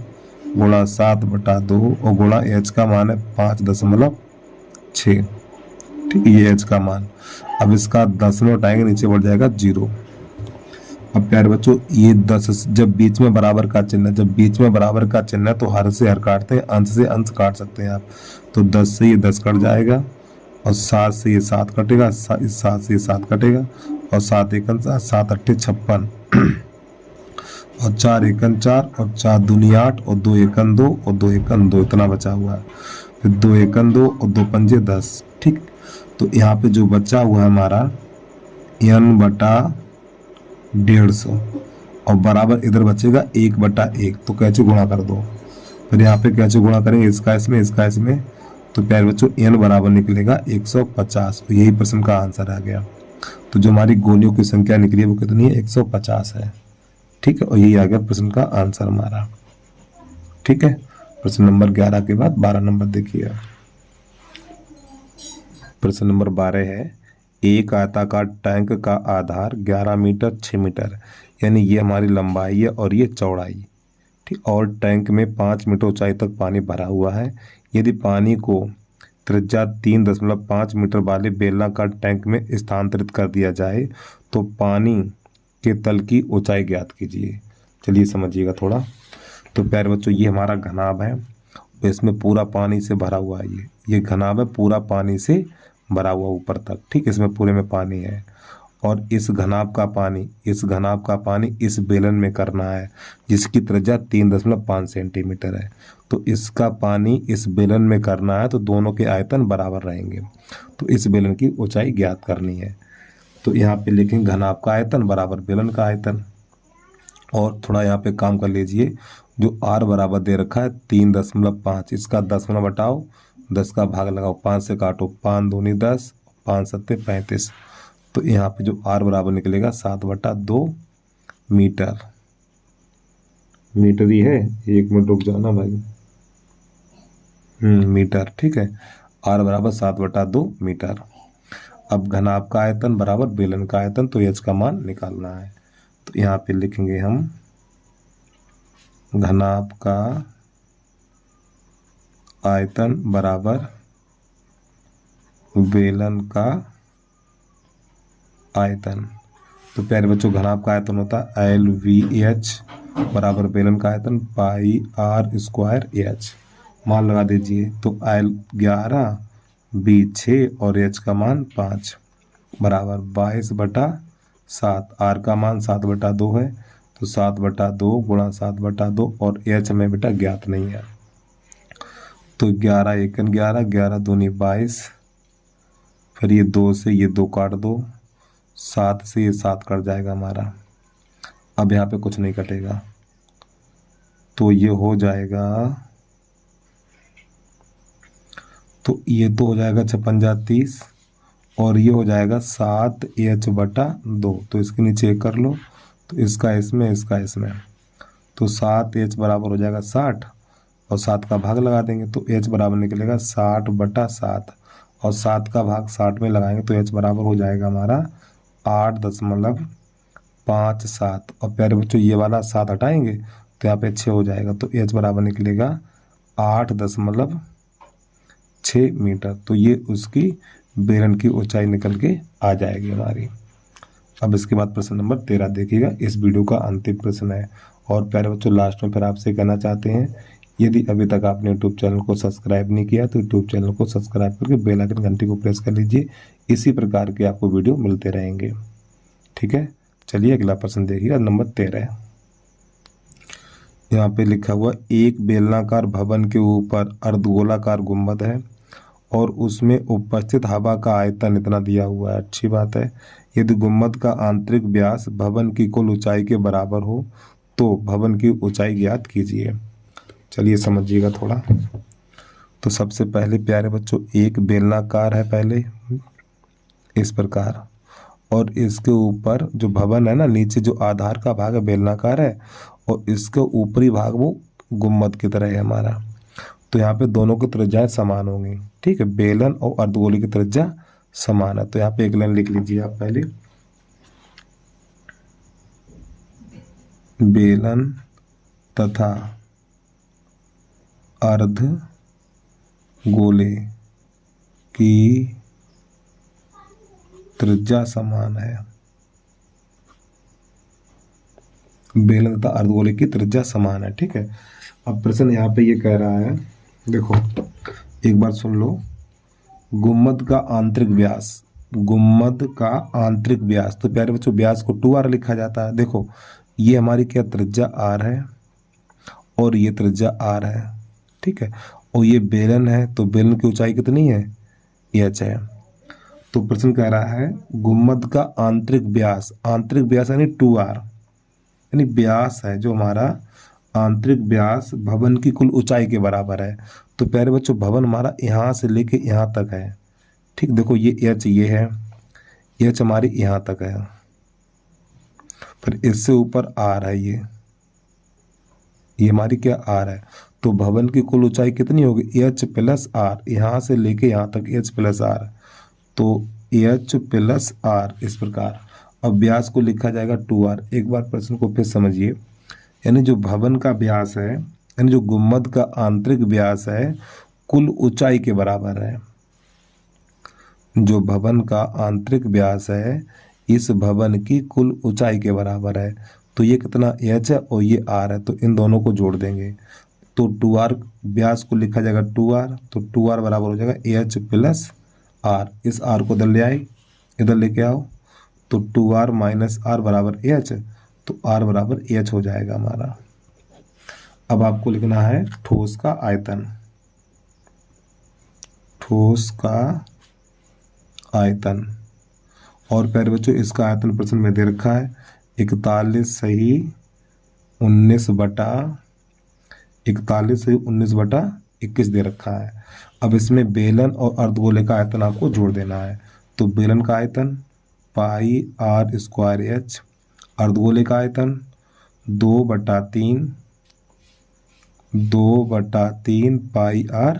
गुणा 7/2, और गुणा h का मान है 5.6। ठीक है, ये h का मान। अब इसका दशमलव हटाएंगे, नीचे बढ़ जाएगा 0। अब प्यारे बच्चों, ये 10 जब बीच में बराबर का चिन्ह है, तो हर से हर काटते हैं, अंश से अंश काट सकते हैं आप। तो 10 से ये 10 कट जाएगा, और 7 से ये 7 कटेगा, 7 से ये 7 कटेगा, और 7 एकन 7 अट्ठे 56, और 4 एकन 4, और 4 दूनी 8, और 2 एकन 2, और 2 एकन 2, इतना बचा हुआ है। फिर 2 एकन 2, और 2 पंजे 10। ठीक, तो यहाँ पे जो बचा हुआ है हमारा n/150, और बराबर इधर बचेगा 1/1। तो कैसे गुणा कर दो, फिर यहाँ पे कैसे गुणा करेंगे, इसका इसमें। तो प्यारे बच्चों, n बराबर निकलेगा 150। तो यही प्रश्न का आंसर आ गया। तो जो हमारी गोलियों की संख्या निकली है वो कितनी है, 150 है। ठीक है, और यही आ गया प्रश्न का आंसर हमारा। ठीक है, प्रश्न नंबर 11 के बाद 12 नंबर देखिए। प्रश्न नंबर 12 है, एक आयताकार टैंक का आधार 11 मीटर 6 मीटर, यानी ये हमारी लंबाई है और ये चौड़ाई। ठीक, और टैंक में 5 मीटर ऊंचाई तक पानी भरा हुआ है। यदि पानी को त्रिज्या 3.5 मीटर वाले बेलनाकार टैंक में स्थानांतरित कर दिया जाए तो पानी के तल की ऊंचाई ज्ञात कीजिए। चलिए समझिएगा थोड़ा। तो प्यारे बच्चों, ये हमारा घनाभ है, इसमें पूरा पानी से भरा हुआ है। ये घनाभ है, पूरा पानी से भरा हुआ ऊपर तक। ठीक, इसमें पूरे में पानी है, और इस घनाभ का पानी इस बेलन में करना है जिसकी त्रिज्या 3.5 सेंटीमीटर है। तो इसका पानी इस बेलन में करना है, तो दोनों के आयतन बराबर रहेंगे। तो इस बेलन की ऊंचाई ज्ञात करनी है। तो यहाँ पे लिखेंगे घनाभ का आयतन बराबर बेलन का आयतन। और थोड़ा यहाँ पे काम कर लीजिए, जो r बराबर दे रखा है 3.5, इसका दशमलव हटाओ, 10 का भाग लगाओ, 5 से काटो, 5 दूनी 10, 5 सत्ते 35। तो यहाँ पे जो r बराबर निकलेगा 7/2 मीटर। मीटर ही है, 1 मिनट रुक जाना भाई। मीटर। ठीक है, r बराबर 7/2 मीटर। अब घनाभ का आयतन बराबर बेलन का आयतन, तो एच का मान निकालना है। तो यहाँ पे लिखेंगे हम घनाभ का आयतन बराबर बेलन का आयतन। तो प्यारे बच्चों घनाभ का आयतन होता है LVH बराबर बेलन का आयतन पाई R स्क्वायर एच। मान लगा दीजिए, तो L 11, B 6 और H का मान 5 बराबर 22/7। R का मान 7/2 है, तो 7/2 गुणा 7/2 और H हमें बेटा ज्ञात नहीं है। तो 11 1 11, 11 दूनी 22, फिर ये 2 से ये 2 काट दो, 7 से ये 7 कट जाएगा हमारा। अब यहाँ पे कुछ नहीं कटेगा, तो ये हो जाएगा, तो ये तो हो जाएगा 56 30 और ये हो जाएगा 7H/2। तो इसके नीचे कर लो, तो इसका इसमें इसका इसमें, तो 7H बराबर हो जाएगा 60 और 7 का भाग लगा देंगे, तो H बराबर निकलेगा 60/7 और 7 का भाग 60 में लगाएंगे तो H बराबर हो जाएगा हमारा 8.57। और प्यारे बच्चों ये वाला 7 हटाएंगे तो यहाँ पे 6 हो जाएगा, तो H बराबर निकलेगा 8.6 मीटर। तो ये उसकी बेलन की ऊंचाई निकल के आ जाएगी हमारी। अब इसके बाद प्रश्न नंबर 13 देखिएगा, इस वीडियो का अंतिम प्रश्न है। और प्यारे बच्चों लास्ट में फिर आपसे कहना चाहते हैं, यदि अभी तक आपने यूट्यूब चैनल को सब्सक्राइब नहीं किया तो यूट्यूब चैनल को सब्सक्राइब करके बेल आइकन घंटी को प्रेस कर लीजिए। इसी प्रकार के आपको वीडियो मिलते रहेंगे। ठीक है, चलिए अगला प्रश्न देखिएगा, नंबर 13। यहाँ पे लिखा हुआ एक बेलनाकार भवन के ऊपर अर्धगोलाकार गुंबद है और उसमें उपस्थित हवा का आयतन इतना दिया हुआ है। अच्छी बात है। यदि गुंबद का आंतरिक व्यास भवन की कुल ऊंचाई के बराबर हो तो भवन की ऊंचाई ज्ञात कीजिए। चलिए समझिएगा थोड़ा। तो सबसे पहले प्यारे बच्चों एक बेलनाकार है पहले इस प्रकार, और इसके ऊपर जो भवन है ना, नीचे जो आधार का भाग है बेलनाकार है और इसके ऊपरी भाग वो गुंबद की तरह है हमारा। तो यहाँ पे दोनों की त्रिज्याएं समान होंगी। ठीक है, बेलन और अर्धगोले की त्रिज्या समान है। तो यहाँ पे एक लाइन लिख लीजिए आप पहले, बेलन तथा अर्धगोले की त्रिज्या समान है। बेलन तथा अर्धगोले की त्रिज्या समान है। ठीक है, अब प्रश्न यहाँ पे ये कह रहा है, देखो एक बार सुन लो, गुंबद का आंतरिक व्यास, गुंबद का आंतरिक व्यास, तो प्यारे बच्चों व्यास को 2r लिखा जाता है। देखो ये हमारी क्या त्रिज्या r है और ये त्रिज्या r है। ठीक है, और ये बेलन है, तो बेलन की ऊंचाई कितनी है, h है। तो प्रश्न कह रहा है गुंबद का आंतरिक व्यास, आंतरिक व्यास यानी 2r, यानी व्यास है जो हमारा आंतरिक व्यास भवन की कुल ऊंचाई के बराबर है। तो प्यारे बच्चों भवन हमारा यहाँ से लेके यहाँ तक है। ठीक, देखो ये h ये है, h हमारी यहाँ तक है, फिर इससे ऊपर r है, ये हमारी क्या r है। तो भवन की कुल ऊंचाई कितनी होगी, h + r, यहाँ से लेके यहाँ तक h + r, तो h + r इस प्रकार। अब व्यास को लिखा जाएगा 2r। एक बार प्रश्न को फिर समझिए, यानी जो भवन का व्यास है, यानी जो गुंबद का आंतरिक व्यास है कुल ऊंचाई के बराबर है। जो भवन का आंतरिक व्यास है इस भवन की कुल ऊंचाई के बराबर है। तो ये कितना h है और ये r है, तो इन दोनों को जोड़ देंगे तो 2r, व्यास को लिखा जाएगा 2r, तो 2r बराबर हो जाएगा h + r। इस r को इधर ले आए, इधर लेके आओ, तो 2r - r बराबर h, तो r बराबर h हो जाएगा हमारा। अब आपको लिखना है ठोस का आयतन, ठोस का आयतन। और प्यारे बच्चों इसका आयतन प्रश्न में दे रखा है 41 सही 19/21 दे रखा है। अब इसमें बेलन और अर्धगोले का आयतन आपको जोड़ देना है। तो बेलन का आयतन पाई r स्क्वायर h, अर्धगोले का आयतन 2/3 पाई r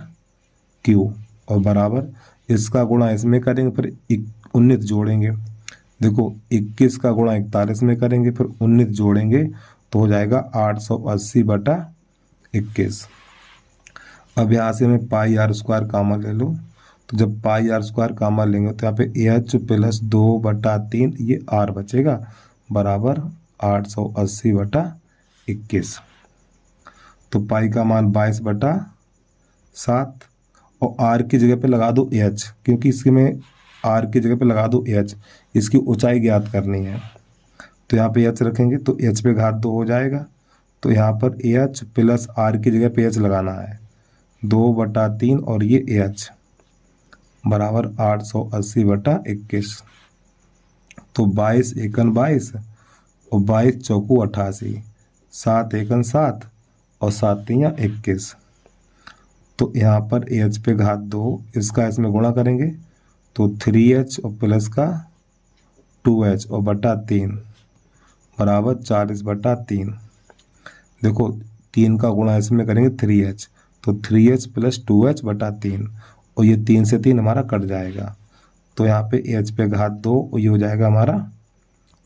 क्यू, और बराबर इसका गुणा इसमें करेंगे, फिर 19 जोड़ेंगे, देखो 21 का गुणा 41 में करेंगे, फिर 19 जोड़ेंगे तो हो जाएगा 880/21। अब यहाँ से हमें पाई आर स्क्वायर कामन ले लो, तो जब पाई आर स्क्वायर कामन लेंगे तो यहाँ पे एच प्लस 2/3 ये आर बचेगा बराबर 880/21। तो पाई का मान 22/7 और आर की जगह पे लगा दो एच, क्योंकि इसके में आर की जगह पे लगा दो एच, इसकी ऊंचाई ज्ञात करनी है। तो यहाँ पे एच रखेंगे तो एच पे घात 2 हो जाएगा, तो यहाँ पर एच प्लस आर की जगह पे एच लगाना है 2/3 और ये एच बराबर 880/21। तो 22 एकन 22 और 22 चौकू 88, 7 एकन 7 और 7 तियाँ 21। तो यहाँ पर एच पे घात 2, इसका इसमें गुणा करेंगे तो 3h और प्लस का 2h और बटा 3 बराबर 40/3। देखो 3 का गुणा इसमें करेंगे 3h, तो 3h प्लस 2h बटा 3 और ये 3 से 3 हमारा कट जाएगा। तो यहाँ पे h पे घात 2 और ये हो जाएगा हमारा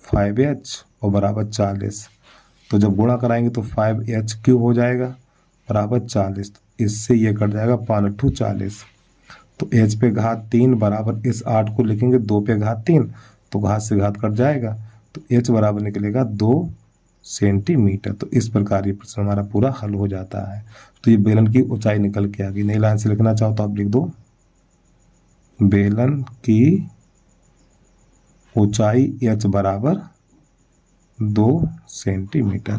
5h और बराबर 40। तो जब गुणा कराएंगे तो 5h³ हो जाएगा बराबर 40, इससे ये कट जाएगा 5×8 40। तो h पे घात 3 बराबर इस 8 को लिखेंगे 2 पे घात 3, तो घात से घात कट जाएगा, तो h बराबर निकलेगा 2 सेंटीमीटर। तो इस प्रकार ये प्रश्न हमारा पूरा हल हो जाता है। तो ये बेलन की ऊंचाई निकल के आ गई। नई लाइन से लिखना चाहो तो आप लिख दो बेलन की ऊंचाई h बराबर 2 सेंटीमीटर।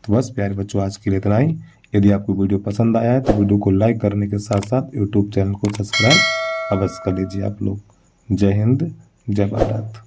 तो बस प्यारे बच्चों आज के लिए इतना ही। यदि आपको वीडियो पसंद आया है तो वीडियो को लाइक करने के साथ साथ यूट्यूब चैनल को सब्सक्राइब अवश्य कर लीजिए आप लोग। जय हिंद, जय भारत।